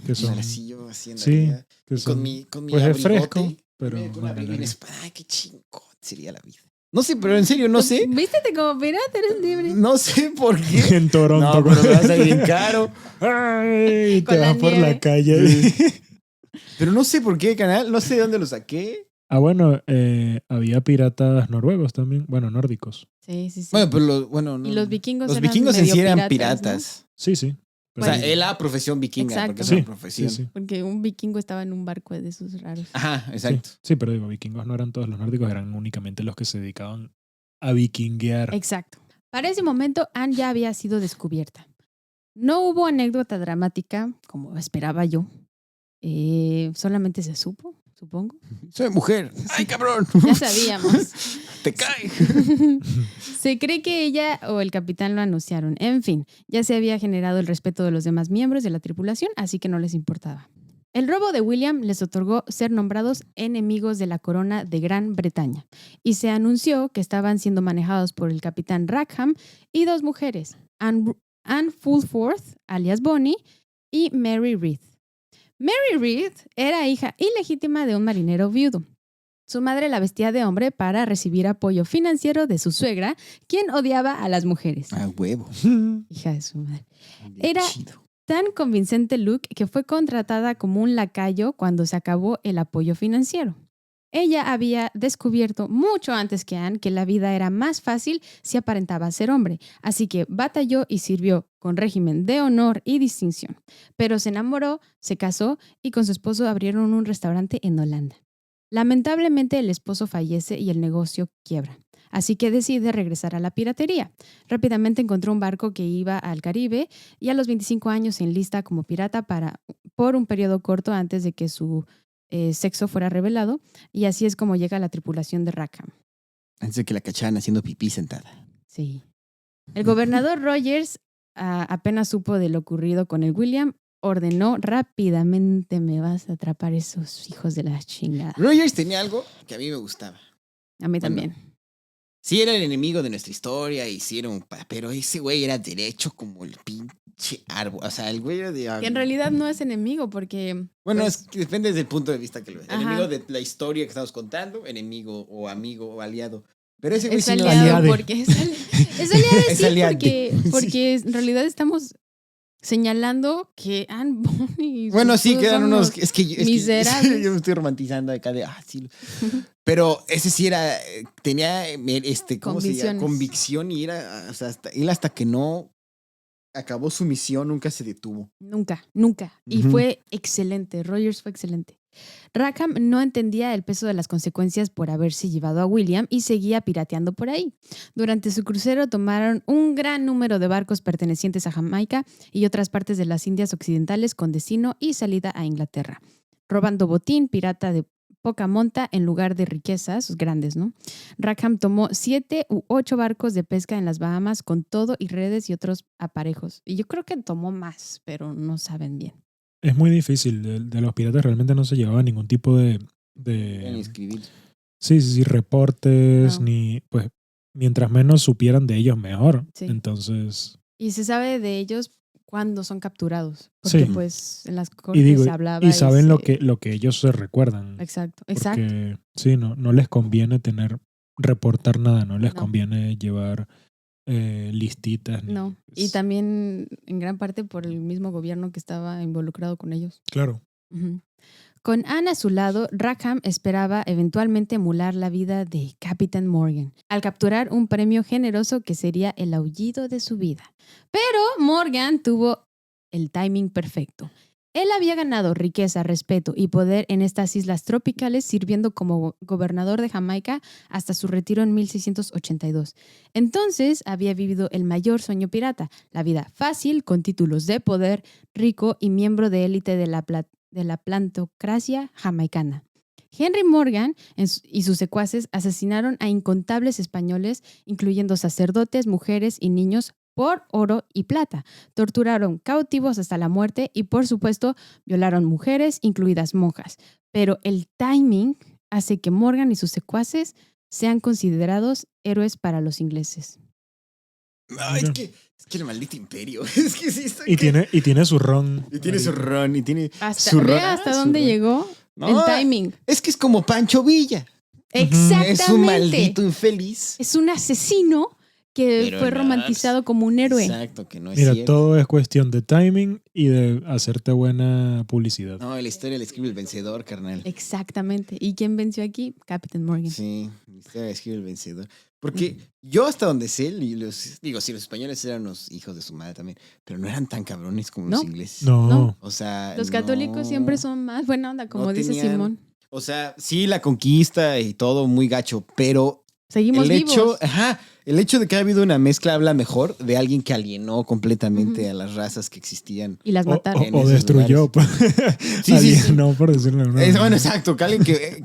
Que son... Así yo haciendo. Sí, que Y son... con mi pues es abrigote, fresco, pero con un manga abrigo y una larga. espada. Ay, qué chingón sería la vida. No sé, pero en serio, no sé. Vístete como pirata, eres libre. No sé por qué. En Toronto. No, pero me va a salir bien caro. Ay, te Con la vas por nieve. la calle. Pero no sé por qué, canal. No sé de dónde lo saqué. Bueno, había piratas noruegos también. Bueno, nórdicos. Sí. Bueno, pero no. Y los vikingos Los eran vikingos en medio sí eran ¿no? piratas. Sí. O sea, es la profesión vikinga, Exacto. porque es Sí, una profesión. sí. Porque un vikingo estaba en un barco de esos raros. Ajá, exacto. Sí, pero digo, vikingos no eran todos los nórdicos, eran únicamente los que se dedicaban a vikinguear. Exacto. Para ese momento, Anne ya había sido descubierta. No hubo anécdota dramática, como esperaba yo. Solamente se supo, supongo. Soy mujer. ¡Ay, cabrón! Ya sabíamos. ¡Te cae! Se cree que ella o el capitán lo anunciaron. En fin, ya se había generado el respeto de los demás miembros de la tripulación, así que no les importaba. El robo de William les otorgó ser nombrados enemigos de la corona de Gran Bretaña y se anunció que estaban siendo manejados por el capitán Rackham y dos mujeres, Anne Fulford, alias Bonnie, y Mary Reed. Mary Reed era hija ilegítima de un marinero viudo. Su madre la vestía de hombre para recibir apoyo financiero de su suegra, quien odiaba a las mujeres. ¡A huevo! Hija de su madre. Bien Era- chido. Tan convincente Luke que fue contratada como un lacayo cuando se acabó el apoyo financiero. Ella había descubierto mucho antes que Anne que la vida era más fácil si aparentaba ser hombre, así que batalló y sirvió con régimen de honor y distinción. Pero se enamoró, se casó y con su esposo abrieron un restaurante en Holanda. Lamentablemente el esposo fallece y el negocio quiebra. Así que decide regresar a la piratería. Rápidamente encontró un barco que iba al Caribe y a los 25 años se enlista como pirata por un periodo corto antes de que su sexo fuera revelado. Y así es como llega a la tripulación de Rackham. Antes de que la cacharan haciendo pipí sentada. Sí. El gobernador Rogers apenas supo de lo ocurrido con el William, ordenó rápidamente: me vas a atrapar esos hijos de la chingada. Rogers tenía algo que a mí me gustaba. A mí Bueno, también. Sí era el enemigo de nuestra historia y sí era pero ese güey era derecho como el pinche árbol. O sea, el güey era de... Que en realidad no es enemigo porque... Bueno, pues, es que depende desde el punto de vista que lo ves. Ajá. Enemigo de la historia que estamos contando, enemigo o amigo o aliado. Pero ese güey es sí no... aliado aliade. porque... Es aliado, Es sí, aliade. porque en realidad estamos señalando que Anne Bonny... Bueno, sí, todos quedan son unos... Es que miserables. yo me estoy romantizando acá de... sí. Pero ese sí era... Tenía, ¿cómo se llama? Convicciones. Convicción y era... O sea, él hasta que no acabó su misión nunca se detuvo. Nunca, nunca. Y Ujú. fue excelente. Rogers fue excelente. Rackham no entendía el peso de las consecuencias por haberse llevado a William y seguía pirateando por ahí. Durante su crucero tomaron un gran número de barcos pertenecientes a Jamaica y otras partes de las Indias Occidentales con destino y salida a Inglaterra, robando botín pirata de poca monta en lugar de riquezas grandes, ¿no? Rackham tomó 7 u 8 barcos de pesca en las Bahamas con todo y redes y otros aparejos. Y yo creo que tomó más, pero no saben bien. Es muy difícil. De los piratas realmente no se llevaba ningún tipo En de escribir. sí, reportes, No. ni pues mientras menos supieran de ellos mejor. Sí. Entonces, Y se sabe de ellos cuando son capturados. Porque Sí. pues en las y cortes digo, se hablaba. y saben se- lo que ellos se recuerdan. Exacto, Porque exacto. sí, no les conviene reportar nada, no les No. conviene llevar listitas. Ni, No. Y también en gran parte por el mismo gobierno que estaba involucrado con ellos. Claro. Ujú. Con Anne a su lado, Rackham esperaba eventualmente emular la vida de Capitán Morgan, al capturar un premio generoso que sería el aullido de su vida. Pero Morgan tuvo el timing perfecto. Él había ganado riqueza, respeto y poder en estas islas tropicales sirviendo como gobernador de Jamaica hasta su retiro en 1682. Entonces había vivido el mayor sueño pirata, la vida fácil, con títulos de poder, rico y miembro de élite de la plantocracia jamaicana. Henry Morgan y sus secuaces asesinaron a incontables españoles, incluyendo sacerdotes, mujeres y niños, por oro y plata. Torturaron cautivos hasta la muerte y, por supuesto, violaron mujeres, incluidas monjas. Pero el timing hace que Morgan y sus secuaces sean considerados héroes para los ingleses. No, es que el maldito imperio. Es que sí está... Y tiene su ron. Y tiene su ron, y tiene Hasta, su ve ron. hasta su dónde ron. llegó No, el timing. Es que es como Pancho Villa. Exactamente. Es un maldito infeliz. Es un asesino que Pero fue no, romantizado como un héroe. Exacto, que no es Mira, cierto. todo es cuestión de timing y de hacerte buena publicidad. No, la historia la escribe el vencedor, carnal. Exactamente. ¿Y quién venció aquí? Capitán Morgan. Sí, la historia la escribe el vencedor. Porque yo hasta donde sé, sí, los españoles eran unos hijos de su madre también, pero no eran tan cabrones como los No. ingleses. No. O sea, Los católicos no. siempre son más buena onda, como No dice tenían- Simón. O sea, sí, la conquista y todo muy gacho, pero Seguimos vivos. el hecho de que haya habido una mezcla habla mejor de alguien que alienó completamente a las razas que existían. Y las mataron. En O esos destruyó. Sí, sí, sí. No, por decirlo de alguna Bueno, manera. exacto, que alguien que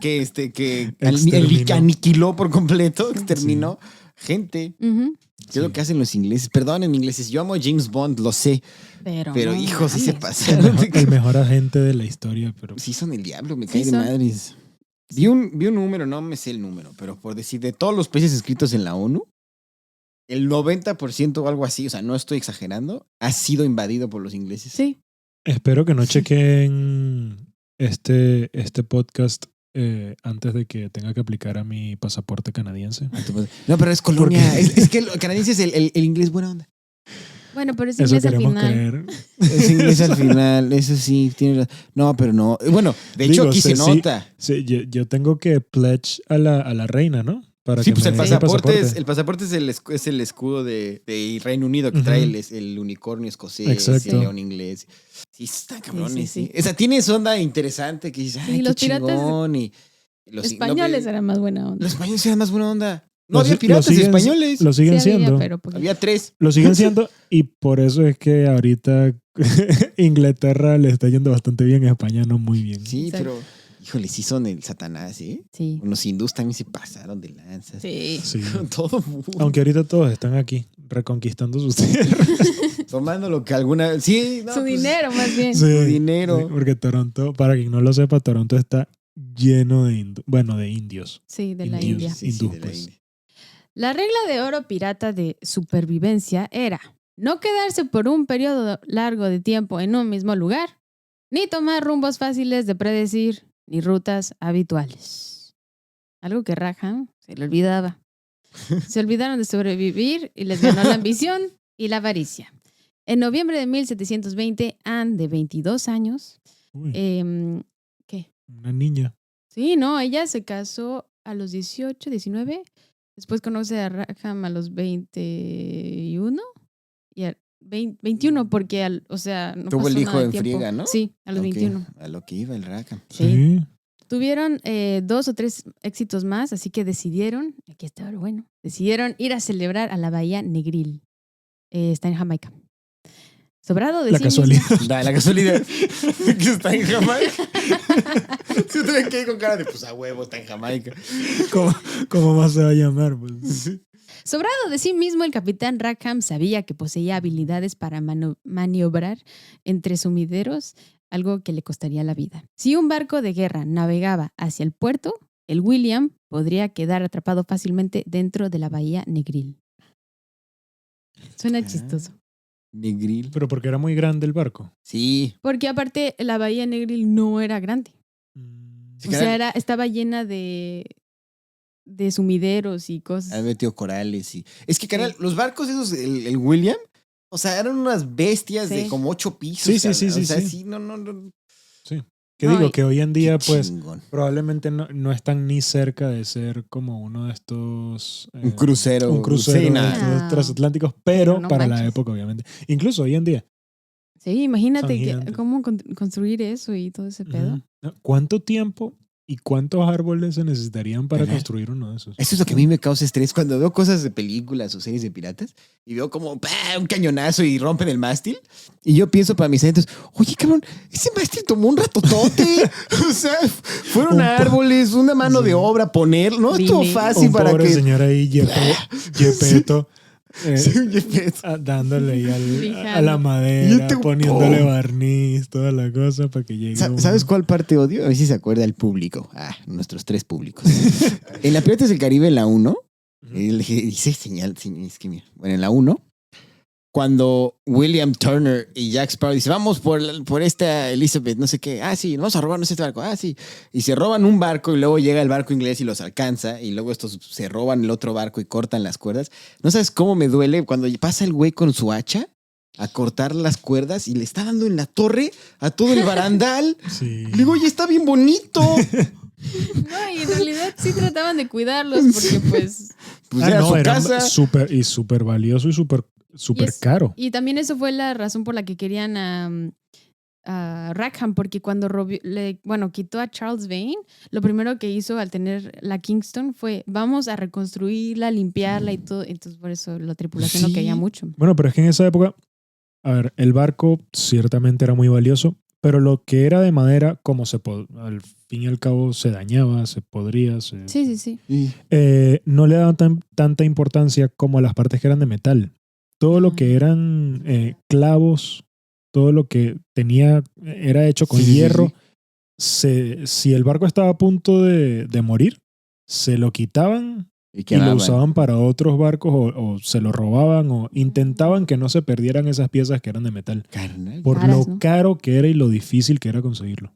Exterminó. aniquiló por completo, exterminó gente. Ujú. ¿Qué es lo que hacen los ingleses? Perdonen, ingleses, yo amo a James Bond, lo sé, pero no hijo, sí se mames. pasaron. El mejor agente de la historia, pero Sí son el diablo, me Sí cae de son. madres. Vi un número, no me sé el número, pero por decir, de todos los países inscritos en la ONU, el 90% o algo así, o sea, no estoy exagerando, ha sido invadido por los ingleses. Sí. espero que no chequen este podcast antes de que tenga que aplicar a mi pasaporte canadiense. No, pero es colonia. Porque- Es que el canadiense es el inglés buena onda. Bueno, pero es Eso inglés al queremos final. creer. Es inglés al final, eso sí, tiene razón. No, pero no. Bueno, de hecho Digo, aquí se sí, nota. Sí, yo tengo que pledge a la reina, ¿no? Para Sí, que pues me el dé pasaporte, el pasaporte es el escudo de Reino Unido que Ujú. trae el unicornio escocés, Exacto. el león inglés. Sí, están cabrones, sí, sí. O sea, tiene esa onda interesante que dices, ay, Sí, qué los piratas chingón. Y los Españoles eran más buena onda. Los españoles eran más buena onda. No Lo había si- piratas lo siguen- españoles. Lo siguen Sí había, siendo. pero poquito. Había 3. Lo siguen siendo y por eso es que ahorita Inglaterra le está yendo bastante bien, a España no muy bien. Sí, Exacto. pero, híjole, sí son el Satanás, ¿eh? Sí. Los hindús también se pasaron de lanzas. Sí. Sí. Todo mundo. Aunque ahorita todos están aquí reconquistando sus tierras. Tomando lo que alguna. Sí, no, Su pues, dinero, más bien. Sí, dinero. sí, porque Toronto, para quien no lo sepa, Toronto está lleno de indios. Sí, de la Indios. India. Sí, sí, hindú, de la pues. India. La regla de oro pirata de supervivencia era no quedarse por un periodo largo de tiempo en un mismo lugar, ni tomar rumbos fáciles de predecir, ni rutas habituales. Algo que Rackham se le olvidaba. Se olvidaron de sobrevivir y les ganó la ambición y la avaricia. En noviembre de 1720, Anne, de 22 años, Uy, ¿qué? una niña. Sí, no, ella se casó a los 18, 19. Después conoce a Rackham a los 21. Y a 21 porque, o sea, no Tuvo pasó el hijo nada de en tiempo. friega, ¿no? Sí, a los Ok, 21. A lo que iba el Rackham. Sí. Tuvieron 2 o 3 éxitos más, así que decidieron, aquí está lo bueno, decidieron ir a celebrar a la Bahía Negril. Está en Jamaica. Sobrado de La sí casualidad. mismo. Da la casualidad que está en Jamaica. Yo también quedé con cara de, pues a huevo, está en Jamaica. ¿Cómo más se va a llamar? Pues? Sobrado de sí mismo, el capitán Rackham sabía que poseía habilidades para maniobrar entre sumideros, algo que le costaría la vida. Si un barco de guerra navegaba hacia el puerto, el William podría quedar atrapado fácilmente dentro de la bahía Negril. Suena chistoso. Negril. Pero porque era muy grande el barco. Sí. Porque aparte la bahía Negril no era grande. Sí, O sea, estaba llena de sumideros y Han cosas. metido corales y... Es que, canal, Sí. los barcos esos, el William, o sea, eran unas bestias Sí. de como 8 pisos. Sí, sí, carnal. sí, sí, O sea, sí. sí, no. Sí. Que No, digo y- que hoy en día, Qué pues, chingón. probablemente no están ni cerca de ser como uno de estos... Un crucero. Un crucero Sí, de nada. estos No. transatlánticos, pero Pero no para la manches. época, obviamente. Incluso hoy en día. Sí, imagínate Son gigantes. cómo construir eso y todo ese pedo. Ujú. ¿Cuánto tiempo y cuántos árboles se necesitarían para ¿Verdad? construir uno de esos? Eso es lo que a mí me causa estrés cuando veo cosas de películas o series de piratas y veo como ¡pah! Un cañonazo y rompen el mástil. Y yo pienso para mis adentros, oye, cabrón, ese mástil tomó un ratotote. O sea, fueron Un árboles, una mano de sí. obra poner. No estuvo Dime. fácil Un para pobre que... señor ahí, Yepeto, Sí, un Jepeto. dándole ahí a la Lijando. Y madera, yo te- poniéndole ¡Oh! barniz, toda la cosa para que llegue. ¿Sabes cuál parte odio? A ver si se acuerda el público. Nuestros 3 públicos. En la Piratas del Caribe, en la 1, dice señal, es que mira, bueno, en la 1, cuando William Turner y Jack Sparrow dicen, vamos por esta Elizabeth, no sé qué, sí, vamos a robarnos este barco, sí. Y se roban un barco y luego llega el barco inglés y los alcanza y luego estos se roban el otro barco y cortan las cuerdas. ¿No sabes cómo me duele cuando pasa el güey con su hacha a cortar las cuerdas y le está dando en la torre a todo el barandal? Sí. Le digo, oye, está bien bonito. No, y en realidad sí trataban de cuidarlos porque pues... Pues era su casa. Súper valioso y súper caro. Y también eso fue la razón por la que querían a Rackham, porque cuando quitó a Charles Vane, lo primero que hizo al tener la Kingston fue, vamos a reconstruirla, limpiarla y todo. Entonces por eso la tripulación Sí. lo quería mucho. Bueno, pero es que en esa época, a ver, el barco ciertamente era muy valioso, pero lo que era de madera, al fin y al cabo se dañaba, se podría, Sí. Sí. no le daban tanta importancia como a las partes que eran de metal. Todo lo que eran clavos, todo lo que era hecho con Sí, sí, hierro, sí. si el barco estaba a punto de morir, se lo quitaban y lo quedaban. usaban para otros barcos o se lo robaban o intentaban que no se perdieran esas piezas que eran de metal. Carnal. Por Caras, lo ¿no? caro que era y lo difícil que era conseguirlo.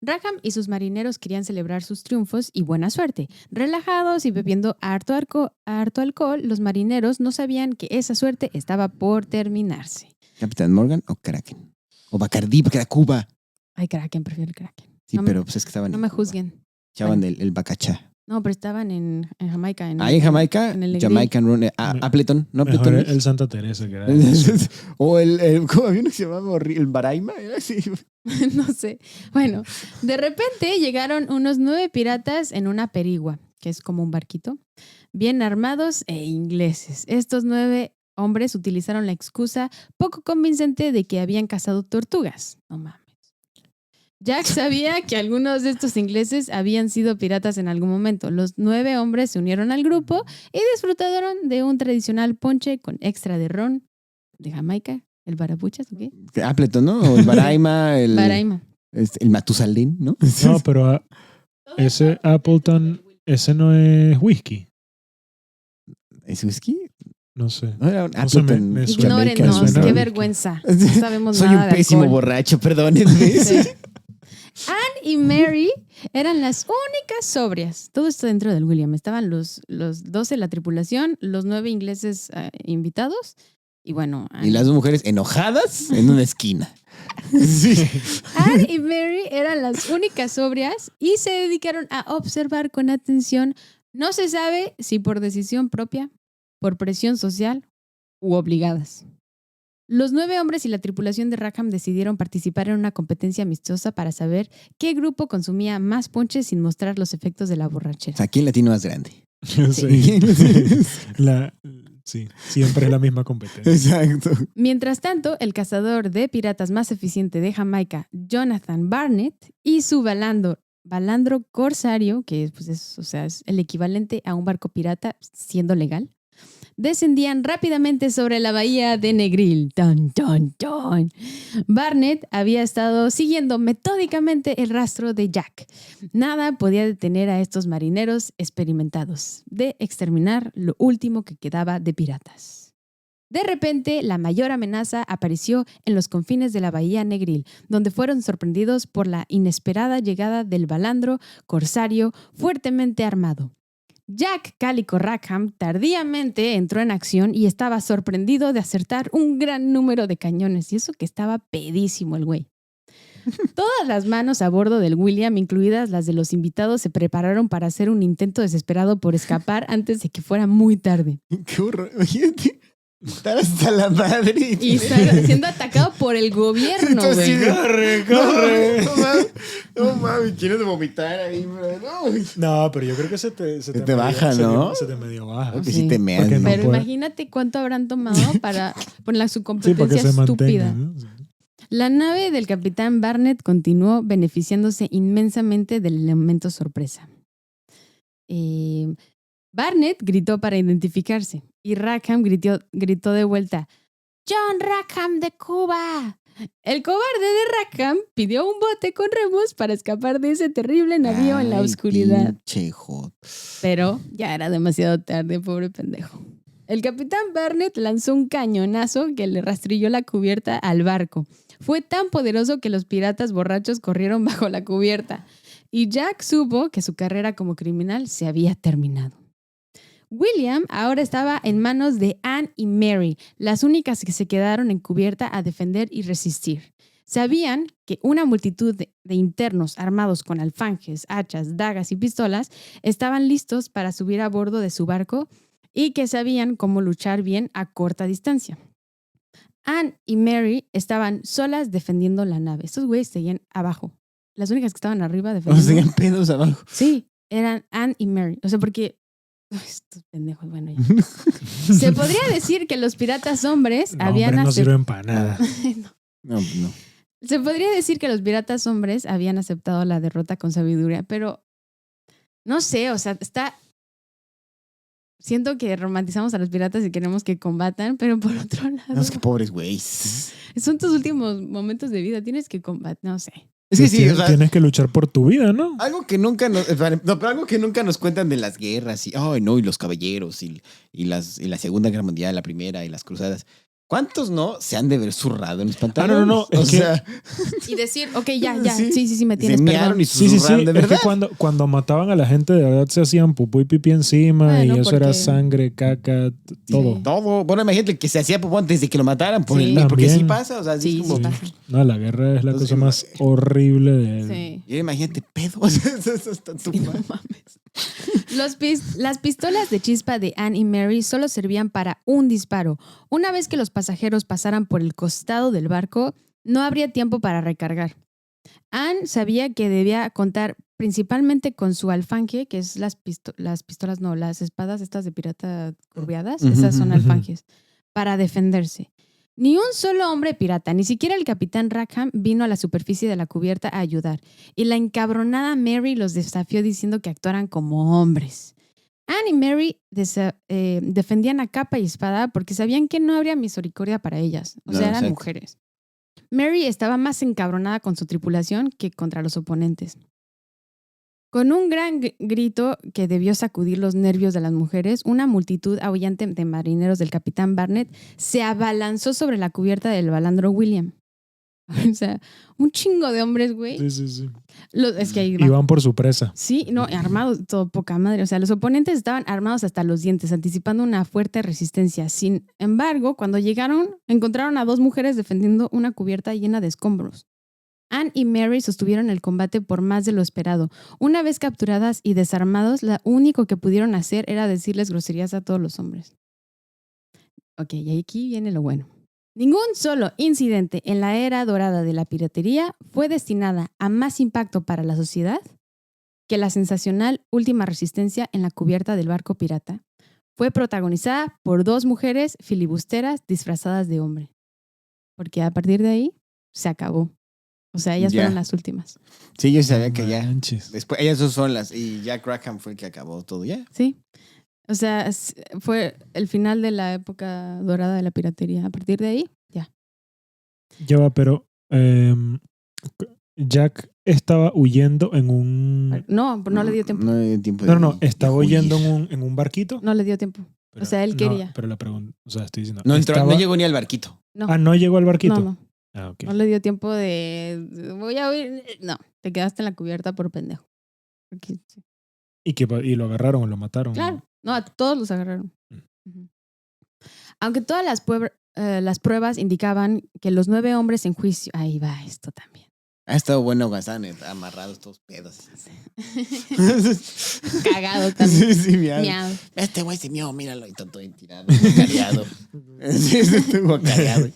Rackham y sus marineros querían celebrar sus triunfos y buena suerte. Relajados y bebiendo harto alcohol, los marineros no sabían que esa suerte estaba por terminarse. ¿Capitán Morgan o Kraken? O Bacardí, porque era Cuba. Ay, Kraken, prefiero el Kraken. Sí, No me- pero pues es que estaban No en me Cuba. juzguen. Echaban Bueno. el Bacachá. No, pero estaban en Jamaica. En Jamaica, en el Negril. Jamaican Run. Appleton, ¿no? Mejor Appleton. el Santa Teresa que era. O ¿cómo había uno que se llamaba el Baraima? Era así. No sé. Bueno, de repente llegaron unos 9 piratas en una perigua, que es como un barquito, bien armados e ingleses. Estos 9 hombres utilizaron la excusa poco convincente de que habían cazado tortugas. No mames. Jack sabía que algunos de estos ingleses habían sido piratas en algún momento. Los 9 hombres se unieron al grupo y disfrutaron de un tradicional ponche con extra de ron de Jamaica. ¿El barapuchas o qué? Appleton, ¿no? O el Baraima, Baraima. el Matusalén, ¿no? No, pero ese Appleton, ese no es whisky. ¿Es whisky? No sé. No era un No sé, Appleton me Ignórenos, suena- qué vergüenza. No sabemos Soy nada un de pésimo alcohol. borracho, perdónenme. Sí. Anne y Mary eran las únicas sobrias. Todo esto dentro del William. Estaban los 12 de la tripulación, los 9 ingleses invitados. Y bueno, Y las dos mujeres enojadas en una esquina. Sí. Anne y Mary eran las únicas sobrias y se dedicaron a observar con atención. No se sabe si por decisión propia, por presión social u obligadas. Los 9 hombres y la tripulación de Rackham decidieron participar en una competencia amistosa para saber qué grupo consumía más ponche sin mostrar los efectos de la O borrachera. sea, ¿quién la tiene más grande? Sí. Sí, siempre es la misma competencia. Exacto. Mientras tanto, el cazador de piratas más eficiente de Jamaica, Jonathan Barnett, y su balandro corsario, que pues es el equivalente a un barco pirata siendo legal, descendían rápidamente sobre la bahía de Negril. ¡Tan, tan, tan! Barnett había estado siguiendo metódicamente el rastro de Jack. Nada podía detener a estos marineros experimentados de exterminar lo último que quedaba de piratas. De repente, la mayor amenaza apareció en los confines de la bahía Negril, donde fueron sorprendidos por la inesperada llegada del balandro corsario fuertemente armado. Jack Calico Rackham tardíamente entró en acción y estaba sorprendido de acertar un gran número de cañones. Y eso que estaba pedísimo el güey. Todas las manos a bordo del William, incluidas las de los invitados, se prepararon para hacer un intento desesperado por escapar antes de que fuera muy tarde. Qué horror. Imagínate estar hasta la madre. Y estar siendo atacado por el gobierno, güey. ¡Corre, corre! No mames, quieres vomitar ahí, bro. No, pero yo creo que se te baja, medio- ¿no? Se te medio baja. Creo que Sí. sí te meas. Porque no Pero puede. imagínate cuánto habrán tomado para poner su Sí, para competencia que se estúpida. mantenga. ¿no? Sí. La nave del capitán Barnett continuó beneficiándose inmensamente del elemento sorpresa. Barnett gritó para identificarse y Rackham gritó de vuelta: ¡John Rackham de Cuba! El cobarde de Rackham pidió un bote con remos para escapar de ese terrible navío en la Ay, oscuridad. pinche jod. Pero ya era demasiado tarde, pobre pendejo. El capitán Barnett lanzó un cañonazo que le rastrilló la cubierta al barco. Fue tan poderoso que los piratas borrachos corrieron bajo la cubierta. Y Jack supo que su carrera como criminal se había terminado. William ahora estaba en manos de Anne y Mary, las únicas que se quedaron en cubierta a defender y resistir. Sabían que una multitud de internos armados con alfanjes, hachas, dagas y pistolas estaban listos para subir a bordo de su barco y que sabían cómo luchar bien a corta distancia. Anne y Mary estaban solas defendiendo la nave. Estos güeyes seguían abajo. Las únicas que estaban arriba O defendiendo. sea, en pedos abajo. Sí, eran Anne y Mary. O sea, porque... Ay, estos pendejos, bueno, ya. Se podría decir que los piratas hombres No, habían hombre, no aceptado... sirven para nada. No, no. Se podría decir que los piratas hombres habían aceptado la derrota con sabiduría, pero no sé, o sea, siento que romantizamos a los piratas y queremos que combatan, pero por otro lado, No, es que pobres güeyes. son tus últimos momentos de vida, tienes que combatir, no sé. Es que sí, Tienes, o sea, tienes que luchar por tu vida, ¿no? algo que nunca nos, no, pero algo que nunca nos cuentan de las guerras y, ay, no, y los caballeros y la Segunda Guerra Mundial, la Primera y las cruzadas. ¿Cuántos no se han de ver zurrado en los pantalones? no, O es que- sea, Y decir, ok, ya, Sí. sí, me se tienes, mearon perdón. y Sí, sí, sí. susurraron, de Es que verdad. cuando mataban a la gente, de verdad se hacían pupú y pipí encima Bueno, y eso era porque- sangre, caca, todo. Sí. Todo. Bueno, imagínate que se hacía popó antes de que lo mataran por Sí. porque sí También. pasa. O sea, sí, Sí, es como. sí pasa. No, la guerra es la Entonces, cosa más horrible de... Sí. Y imagínate pedos. Eso está tu Sí, no mames. Las pistolas de chispa de Anne y Mary solo servían para un disparo. Una vez que los pasajeros pasaran por el costado del barco, no habría tiempo para recargar. Anne sabía que debía contar principalmente con su alfanje, que es las espadas estas de pirata curveadas, Ujú, esas son ujú. alfanjes, para defenderse. Ni un solo hombre pirata, ni siquiera el capitán Rackham vino a la superficie de la cubierta a ayudar. Y la encabronada Mary los desafió diciendo que actuaran como hombres. Anne y Mary defendían a capa y espada porque sabían que no habría misericordia para ellas. O No, sea, eran exacto. mujeres. Mary estaba más encabronada con su tripulación que contra los oponentes. Con un gran grito que debió sacudir los nervios de las mujeres, una multitud aullante de marineros del capitán Barnett se abalanzó sobre la cubierta del balandro William. O sea, un chingo de hombres, güey. Sí. Es que ahí Iban por su presa. Sí, no, armados, todo poca madre. O sea, los oponentes estaban armados hasta los dientes, anticipando una fuerte resistencia. Sin embargo, cuando llegaron, encontraron a 2 mujeres defendiendo una cubierta llena de escombros. Anne y Mary sostuvieron el combate por más de lo esperado. Una vez capturadas y desarmados, lo único que pudieron hacer era decirles groserías a todos los hombres. Ok, y aquí viene lo bueno. Ningún solo incidente en la era dorada de la piratería fue destinada a más impacto para la sociedad que la sensacional última resistencia en la cubierta del barco pirata. Fue protagonizada por 2 mujeres filibusteras disfrazadas de hombre. Porque a partir de ahí se acabó. O sea, ellas fueron las últimas. Sí, yo sabía que ya. Manches. Después, ellas 2 son las. Y Jack Rackham fue el que acabó todo ya. Sí. O sea, fue el final de la época dorada de la piratería. A partir de ahí, ya. Ya va, pero Jack estaba huyendo en un... No le dio tiempo. No le dio tiempo. No, estaba huyendo en un barquito. No le dio tiempo. Pero, o sea, él quería. Pero la pregunta, o sea, estoy diciendo... No llegó ni al barquito. No. ¿no llegó al barquito? No. Ah, ok. No le dio tiempo de voy a huir. No, te quedaste en la cubierta por pendejo. Porque, sí. ¿Y lo agarraron o lo mataron? Claro. No, a todos los agarraron. Mm. Uh-huh. Aunque todas las pruebas indicaban que los 9 hombres en juicio... Ahí va esto también. Ha estado bueno, estaban amarrados todos pedos. Cagado también. Sí, miado. Este güey se mió, míralo, y todo tirado, cariado. Sí, estuvo cariado.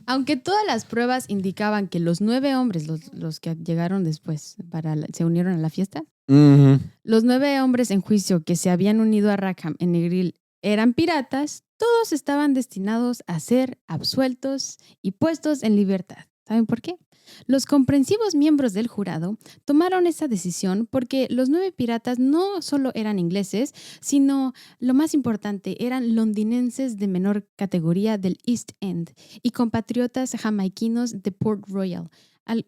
Aunque todas las pruebas indicaban que los 9 hombres, los que llegaron después, se unieron a la fiesta, los 9 hombres en juicio que se habían unido a Rackham en Negril eran piratas, todos estaban destinados a ser absueltos y puestos en libertad. ¿Saben por qué? Los comprensivos miembros del jurado tomaron esa decisión porque los 9 piratas no solo eran ingleses, sino, lo más importante, eran londinenses de menor categoría del East End y compatriotas jamaiquinos de Port Royal.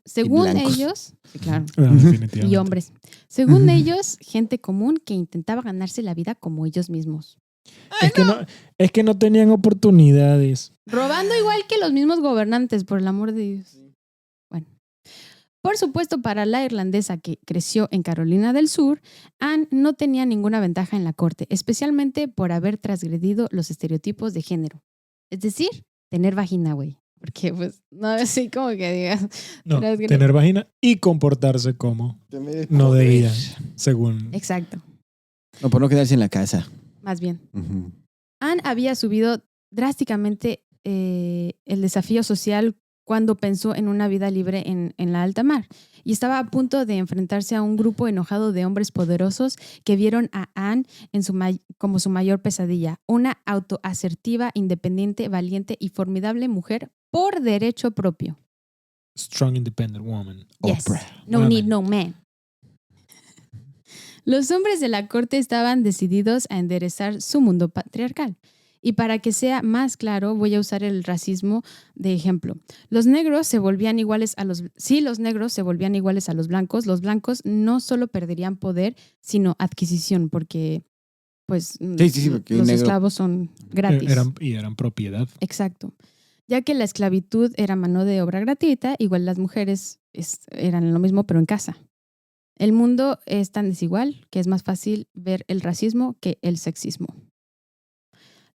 Según ellos, sí, claro, y hombres, según ellos, gente común que intentaba ganarse la vida como ellos mismos. Es que no tenían oportunidades. Robando igual que los mismos gobernantes, por el amor de Dios. Bueno, por supuesto, para la irlandesa que creció en Carolina del Sur, Anne no tenía ninguna ventaja en la corte, especialmente por haber transgredido los estereotipos de género. Es decir, tener vagina, güey. Porque, pues, no así como que digas. No, tener vagina y comportarse como no debía, según. Exacto. No, por no quedarse en la casa. Más bien. Uh-huh. Anne había subido drásticamente el desafío social cuando pensó en una vida libre en la alta mar y estaba a punto de enfrentarse a un grupo enojado de hombres poderosos que vieron a Anne como su mayor pesadilla, una autoasertiva, independiente, valiente y formidable mujer por derecho propio. Strong, independent woman. Yes. Oprah. No Woman. need no man. Los hombres de la corte estaban decididos a enderezar su mundo patriarcal. Y para que sea más claro, voy a usar el racismo de ejemplo. Los negros se volvían iguales a los blancos, los blancos no solo perderían poder, sino adquisición, porque pues porque los esclavos son gratis. Eran propiedad. Exacto. Ya que la esclavitud era mano de obra gratuita, igual las mujeres eran lo mismo, pero en casa. El mundo es tan desigual que es más fácil ver el racismo que el sexismo.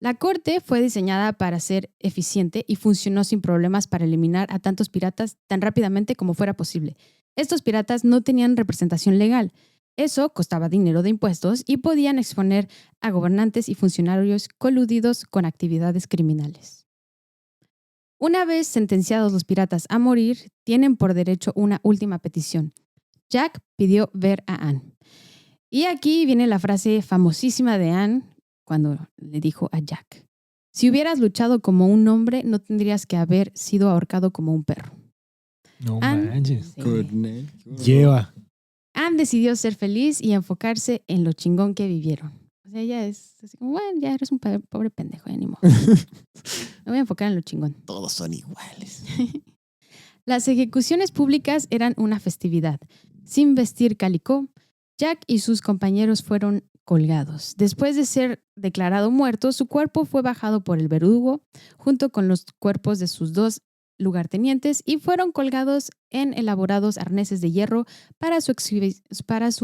La corte fue diseñada para ser eficiente y funcionó sin problemas para eliminar a tantos piratas tan rápidamente como fuera posible. Estos piratas no tenían representación legal. Eso costaba dinero de impuestos y podían exponer a gobernantes y funcionarios coludidos con actividades criminales. Una vez sentenciados los piratas a morir, tienen por derecho una última petición. Jack pidió ver a Anne. Y aquí viene la frase famosísima de Anne cuando le dijo a Jack: si hubieras luchado como un hombre, no tendrías que haber sido ahorcado como un perro. No manches. Sí. Lleva. Anne decidió ser feliz y enfocarse en lo chingón que vivieron. O sea, ella es así como, bueno, ya eres un pobre pendejo, ya ni modo. Me voy a enfocar en lo chingón. Todos son iguales. Las ejecuciones públicas eran una festividad. Sin vestir calicó, Jack y sus compañeros fueron colgados. Después de ser declarado muerto, su cuerpo fue bajado por el verdugo junto con los cuerpos de sus 2 lugartenientes y fueron colgados en elaborados arneses de hierro para su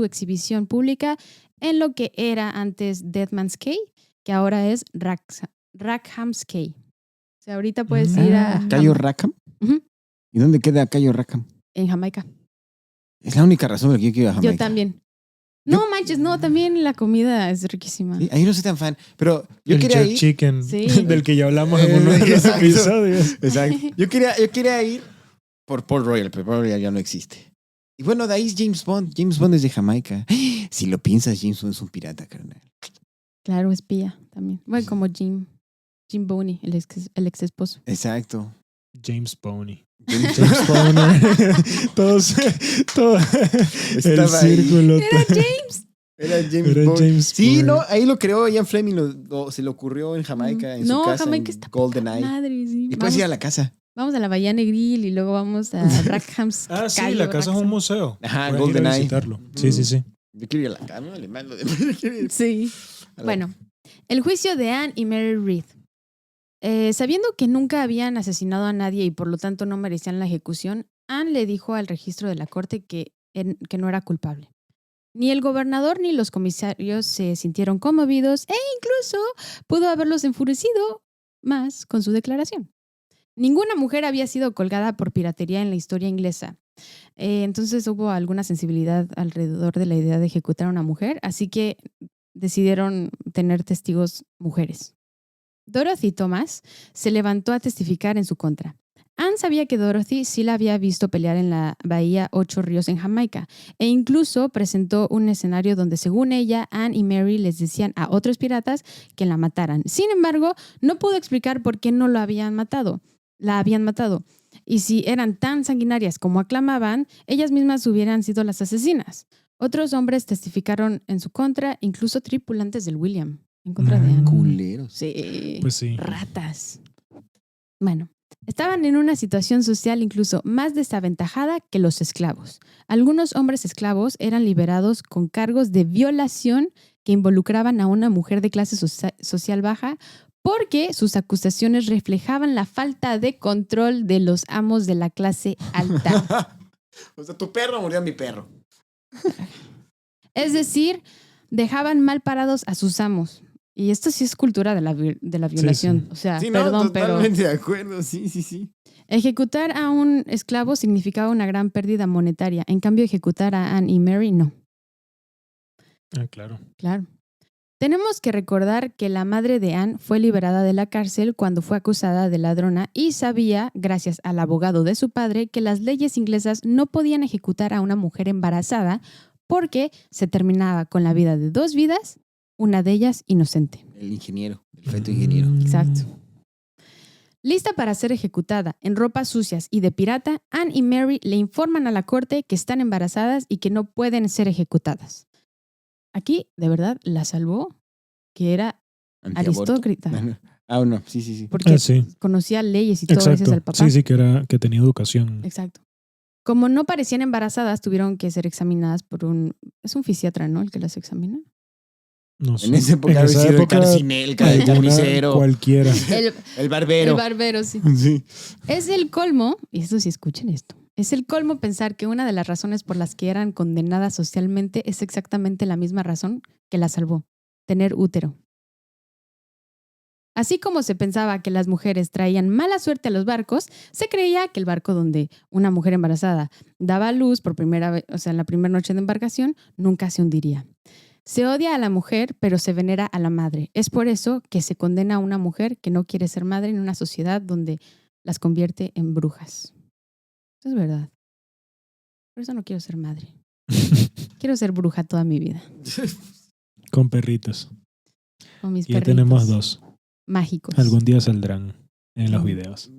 exhibición pública en lo que era antes Deadman's Cay, que ahora es Rackham's Cay. O sea, ahorita puedes ir a ¿Cayo Rackham? Ujú. ¿Y dónde queda Cayo Rackham? En Jamaica. Es la única razón por la que yo quiero ir a Jamaica. Yo también. No manches, no, también la comida es riquísima. Sí, ahí no soy tan fan, pero yo el quería jerk ir. chicken, Sí. del que ya hablamos en uno de los Exacto. episodios. Exacto. Yo quería ir por Port Royal, pero Port Royal ya no existe. Y bueno, de ahí es James Bond. James Bond es de Jamaica. Si lo piensas, James Bond es un pirata, carnal. Claro, espía también. Bueno, como Jim Boney, el ex esposo. Exacto. James Boney. James James Boney. todos el Estaba ahí. círculo. Era James. Era James Era Bond. James Sí, Bond. no, ahí lo creó Ian Fleming, se le ocurrió en Jamaica, en No, su casa, Jamaica en está GoldenEye. Madre, sí. Y puedes ir a la casa. Vamos a la Bahía Negril y luego vamos a Rackham's Ah, sí, Cay la o casa es un Wrexham. museo. Ajá, Puedes ir a GoldenEye. visitarlo. Sí, sí, sí. Yo quiero ir a la casa, no vale más lo de... Sí. Bueno, el juicio de Anne y Mary Read. Sabiendo que nunca habían asesinado a nadie y por lo tanto no merecían la ejecución, Anne le dijo al registro de la corte que no era culpable. Ni el gobernador ni los comisarios se sintieron conmovidos e incluso pudo haberlos enfurecido más con su declaración. Ninguna mujer había sido colgada por piratería en la historia inglesa. Entonces hubo alguna sensibilidad alrededor de la idea de ejecutar a una mujer, así que decidieron tener testigos mujeres. Dorothy Thomas se levantó a testificar en su contra. Anne sabía que Dorothy sí la había visto pelear en la bahía 8 Ríos en Jamaica e incluso presentó un escenario donde, según ella, Anne y Mary les decían a otros piratas que la mataran. Sin embargo, no pudo explicar por qué no la habían matado. Y si eran tan sanguinarias como aclamaban, ellas mismas hubieran sido las asesinas. Otros hombres testificaron en su contra, incluso tripulantes del William, en contra de Anne. Culeros. Sí. Pues sí. Ratas. Bueno, estaban en una situación social incluso más desaventajada que los esclavos. Algunos hombres esclavos eran liberados con cargos de violación que involucraban a una mujer de clase social baja porque sus acusaciones reflejaban la falta de control de los amos de la clase alta. O sea, tu perro murió a mi perro. Es decir, dejaban mal parados a sus amos. Y esto sí es cultura de la violación. Sí. O sea, Sí, no, perdón, pero totalmente de acuerdo. Sí. ejecutar a un esclavo significaba una gran pérdida monetaria. En cambio, ejecutar a Anne y Mary, no. Ah, claro. Claro. Tenemos que recordar que la madre de Anne fue liberada de la cárcel cuando fue acusada de ladrona y sabía, gracias al abogado de su padre, que las leyes inglesas no podían ejecutar a una mujer embarazada porque se terminaba con la vida de 2 vidas, una de ellas inocente. El ingeniero, el feto ingeniero. Exacto. Lista para ser ejecutada en ropas sucias y de pirata, Anne y Mary le informan a la corte que están embarazadas y que no pueden ser ejecutadas. Aquí, de verdad, la salvó, que era Antiaborto. aristócrata, Ah, no, sí. porque Sí. conocía leyes y todo gracias al Exacto. papá. Sí, que tenía educación. Exacto. Como no parecían embarazadas, tuvieron que ser examinadas por es un fisiatra, ¿no? El que las examina. No sé. En esa época En esa el época, el alguna, carnicero, cualquiera. el barbero. El barbero, sí. Sí. Es el colmo, y esto sí, escuchen esto, es el colmo pensar que una de las razones por las que eran condenadas socialmente es exactamente la misma razón que la salvó, tener útero. Así como se pensaba que las mujeres traían mala suerte a los barcos, se creía que el barco donde una mujer embarazada daba a luz por primera vez, o sea, en la primera noche de embarcación, nunca se hundiría. Se odia a la mujer, pero se venera a la madre. Es por eso que se condena a una mujer que no quiere ser madre en una sociedad donde las convierte en brujas. Eso es verdad. Por eso no quiero ser madre. Quiero ser bruja toda mi vida. Con perritos. Con mis Ya perritos tenemos 2. mágicos. Algún día saldrán en los videos.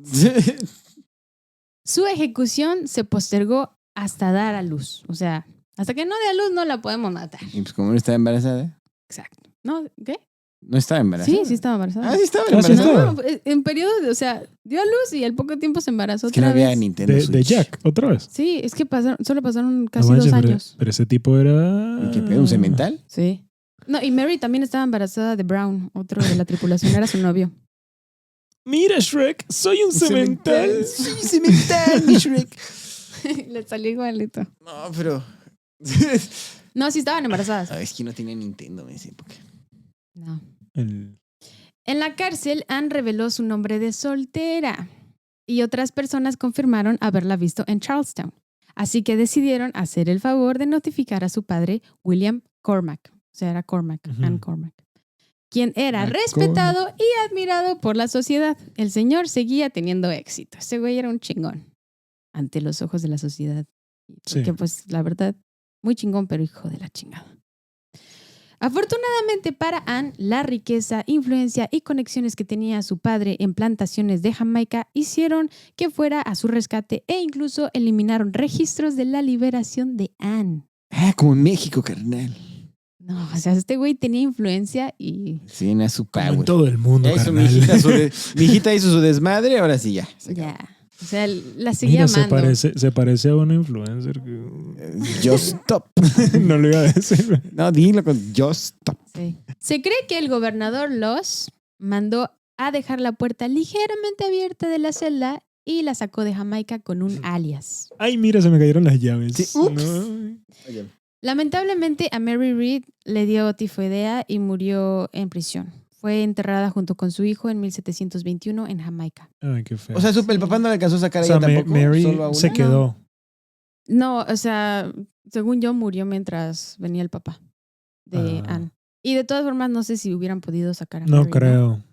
Su ejecución se postergó hasta dar a luz. O sea, hasta que no dé a luz no la podemos matar. Y pues como no estaba embarazada. Exacto. ¿No? ¿Qué? No estaba embarazada. Sí, sí estaba embarazada. Ah, sí estaba Ah, sí embarazada. estaba. No, en periodo, o sea, dio a luz y al poco tiempo se embarazó Es que no otra había vez. Nintendo De Switch. Jack, otra vez. Sí, es que solo pasaron No casi manches, 2 años. pero ese tipo era... ¿Qué pedo? ¿Un cemental? Sí. No, y Mary también estaba embarazada de Brown, otro de la tripulación, era su novio. Mira, Shrek, soy un cemental. Sí, cemental, mi Shrek. Le salió igualito. No, pero... No, sí estaban embarazadas. Es que no tenía Nintendo en esa época. No. El- En la cárcel, Anne reveló su nombre de soltera y otras personas confirmaron haberla visto en Charlestown. Así que decidieron hacer el favor de notificar a su padre, William Cormac. O sea, era Cormac, Ujú. Anne Cormac, quien era Anne respetado y admirado por la sociedad. El señor seguía teniendo éxito. Ese güey era un chingón ante los ojos de la sociedad. Sí. Que pues, la verdad, muy chingón, pero hijo de la chingada. Afortunadamente para Anne, la riqueza, influencia y conexiones que tenía su padre en plantaciones de Jamaica hicieron que fuera a su rescate e incluso eliminaron registros de la liberación de Anne. Ah, como en México, carnal. No, o sea, este güey tenía influencia y Sí, era su Como en power. todo el mundo, Ya hizo mi carnal. hijita, mi hijita hizo su desmadre, ahora sí ya. Se acabó. ya. O sea, la seguía Mira, amando. se parece a una influencer que... Just stop. no lo iba a decir. No, dilo con just stop. Sí. Se cree que el gobernador Loss mandó a dejar la puerta ligeramente abierta de la celda y la sacó de Jamaica con un alias. Ay, mira, se me cayeron las llaves. Sí, ups. No. Lamentablemente a Mary Read le dio tifoidea y murió en prisión. Fue enterrada junto con su hijo en 1721 en Jamaica. Ay, qué feo. O sea, el papá no le alcanzó a sacar O a sea, ella tampoco. Mary Solo a una. se quedó. No, o sea, según yo murió mientras venía el papá de Ah. Anne. Y de todas formas no sé si hubieran podido sacar a No Mary, creo.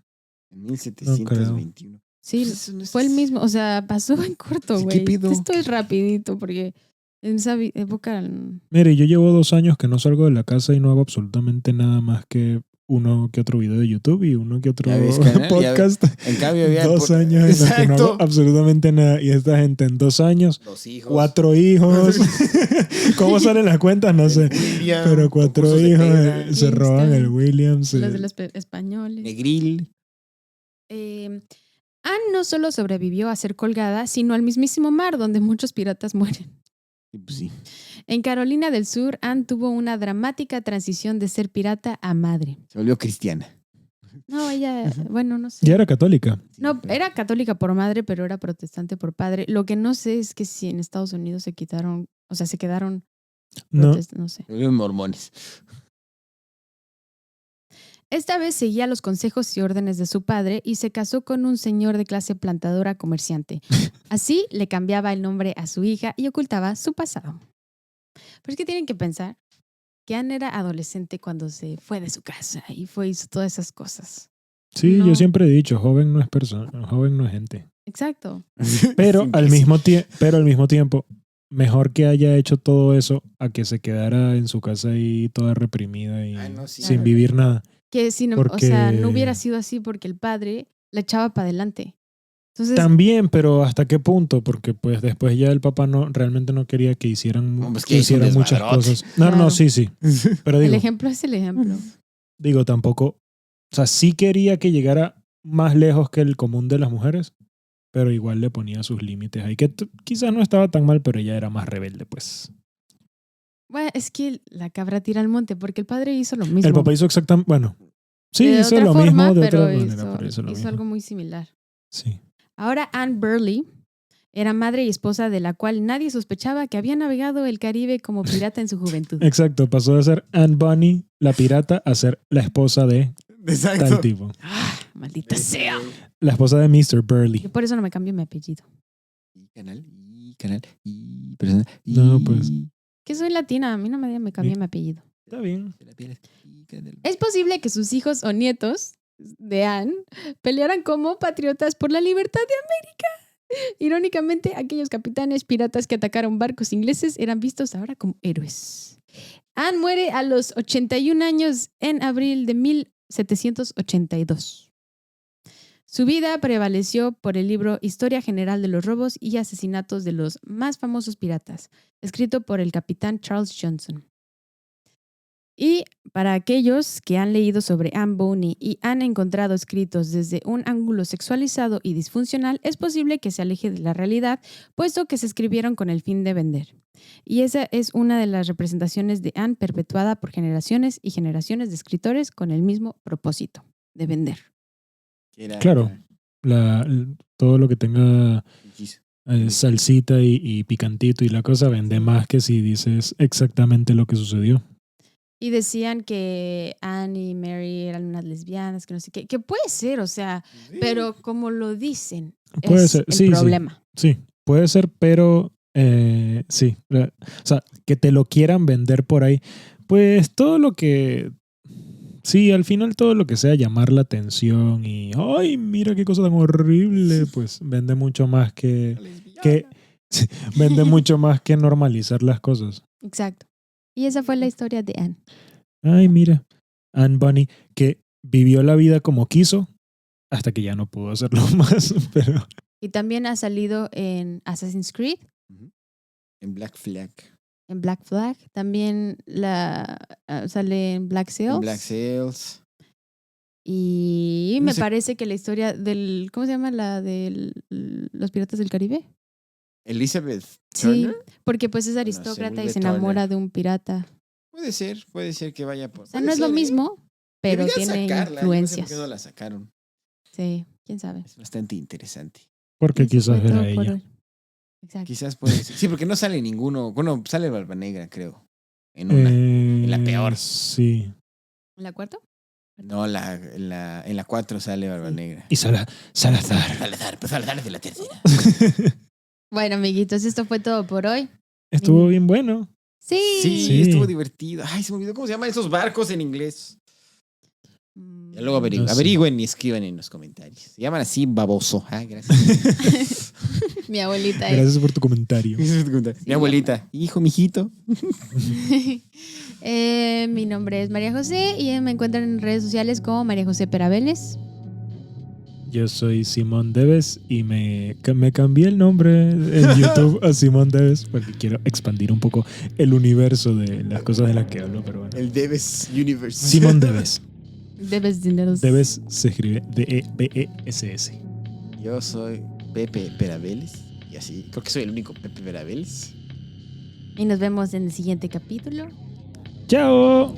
En 1721. Sí, Pues eso no es- fue el mismo, o sea, pasó en corto, Sí, güey. ¿qué pido? Esto es rapidito porque en esa época... Mire, yo llevo 2 años que no salgo de la casa y no hago absolutamente nada más que uno que otro video de YouTube y uno que otro Ya ves, carnal, podcast. En cambio, había 2 años en los que no Exacto. hago absolutamente nada. Y esta gente en 2 años, 2 hijos. 4 hijos. ¿Cómo salen las cuentas? No sé. William, Pero 4 concursos de hijos peda, se roban el Williams. Los de los españoles. Negril. Anne no solo sobrevivió a ser colgada, sino al mismísimo mar, donde muchos piratas mueren. Sí, pues sí. En Carolina del Sur, Anne tuvo una dramática transición de ser pirata a madre. Se volvió cristiana. No, ella, bueno, no sé. Ya era católica. No, era católica por madre, pero era protestante por padre. Lo que no sé es que si en Estados Unidos se quitaron, o sea, se quedaron No. no sé. Se volvió mormones. Esta vez seguía los consejos y órdenes de su padre y se casó con un señor de clase plantadora comerciante. Así le cambiaba el nombre a su hija y ocultaba su pasado. Pero es que tienen que pensar que Anne era adolescente cuando se fue de su casa y hizo todas esas cosas. Sí, No. yo siempre he dicho, joven no es persona, joven no es gente. Exacto. Pero Sí, al sí. mismo tiempo, mejor que haya hecho todo eso a que se quedara en su casa ahí toda reprimida y Ah, no, sí. sin Claro. vivir nada. Que si no, Porque- o sea, no hubiera sido así porque el padre la echaba para adelante. Entonces, También, pero ¿hasta qué punto? Porque pues después ya el papá realmente no quería que hicieran, No, pues que que hizo un hicieran muchas desmadrote. cosas. No, Claro. sí. Pero el digo, ejemplo es el ejemplo. tampoco, o sea, sí quería que llegara más lejos que el común de las mujeres, pero igual le ponía sus límites ahí, que quizás no estaba tan mal, pero ella era más rebelde, pues. Bueno, es que la cabra tira al monte porque el padre hizo lo mismo. El papá hizo exactamente, bueno, sí, de hizo otra lo forma, mismo de pero otra manera, pero hizo lo hizo mismo. algo muy similar. Sí. Ahora Anne Burley era madre y esposa de la cual nadie sospechaba que había navegado el Caribe como pirata en su juventud. Exacto, pasó de ser Anne Bunny, la pirata, a ser la esposa de Exacto. tal tipo. ¡Ah, maldita sea! La esposa de Mr. Burley. Yo por eso no me cambio mi apellido. Y canal, y persona. No, pues. Que soy latina, a mí no me cambié mi apellido. Está bien. Es posible que sus hijos o nietos de Anne pelearan como patriotas por la libertad de América. Irónicamente, aquellos capitanes piratas que atacaron barcos ingleses eran vistos ahora como héroes. Anne muere a los 81 años en abril de 1782. Su vida prevaleció por el libro Historia General de los Robos y Asesinatos de los más famosos piratas, escrito por el capitán Charles Johnson. Y para aquellos que han leído sobre Anne Bonny y han encontrado escritos desde un ángulo sexualizado y disfuncional, es posible que se aleje de la realidad, puesto que se escribieron con el fin de vender. Y esa es una de las representaciones de Anne perpetuada por generaciones y generaciones de escritores con el mismo propósito, de vender. Claro. Todo lo que tenga salsita y picantito y la cosa vende más que si dices exactamente lo que sucedió. Y decían que Anne y Mary eran unas lesbianas, que no sé qué, que puede ser, o sea, pero como lo dicen, Puede es ser, el sí, problema. Sí, puede ser, pero sí. O sea, que te lo quieran vender por ahí. Pues todo lo que... Sí, al final todo lo que sea llamar la atención y ¡ay, mira qué cosa tan horrible! Pues vende mucho más que vende mucho más que normalizar las cosas. Exacto. Y esa fue la historia de Anne. Ay, mira, Anne Bonny, que vivió la vida como quiso hasta que ya no pudo hacerlo más, pero... Y también ha salido en Assassin's Creed, En Black Flag. en Black Flag, también sale en Black Sails. En Black Sails. Y No me sé. parece que la historia del, ¿cómo se llama? La de los Piratas del Caribe. Elizabeth Sí, Turner. porque pues es No sé, aristócrata y Will se Turner. enamora de un pirata. Puede ser que vaya por... O sea, no es lo mismo, pero Deberían tiene sacarla, influencias. Yo no sé por qué no la sacaron. Sí, quién sabe. Es bastante interesante. Porque Y eso quizás fue todo era por ella. hoy. Exacto. Quizás puede ser. Sí, porque no sale ninguno. Bueno, sale Barba Negra, creo. En una. En la peor. Sí. ¿En la cuarta? No, en la 4 sale Barba Negra. Y Salazar. Salazar es de la tercera. Bueno, amiguitos, esto fue todo por hoy. Estuvo bien bueno. Sí. Sí, estuvo divertido. Ay, se me olvidó cómo se llaman esos barcos en inglés. Ya luego No sé. averigüen y escriban en los comentarios. Se llaman así, baboso. Ah, gracias. Mi abuelita Gracias por tu comentario. Mi abuelita. Hijo, mijito. Mi nombre es María José y me encuentran en redes sociales como María José Perabeles. Yo soy Simón Deves y me cambié el nombre en YouTube a Simón Deves porque quiero expandir un poco el universo de las cosas de las que hablo, pero bueno. El Deves Universe. Simón Deves. Debes dinero. Deves se escribe D-E-B-E-S-S. Yo soy Pepe Perabeles. Y así, creo que soy el único Pepe Perabeles. Y nos vemos en el siguiente capítulo. ¡Chao!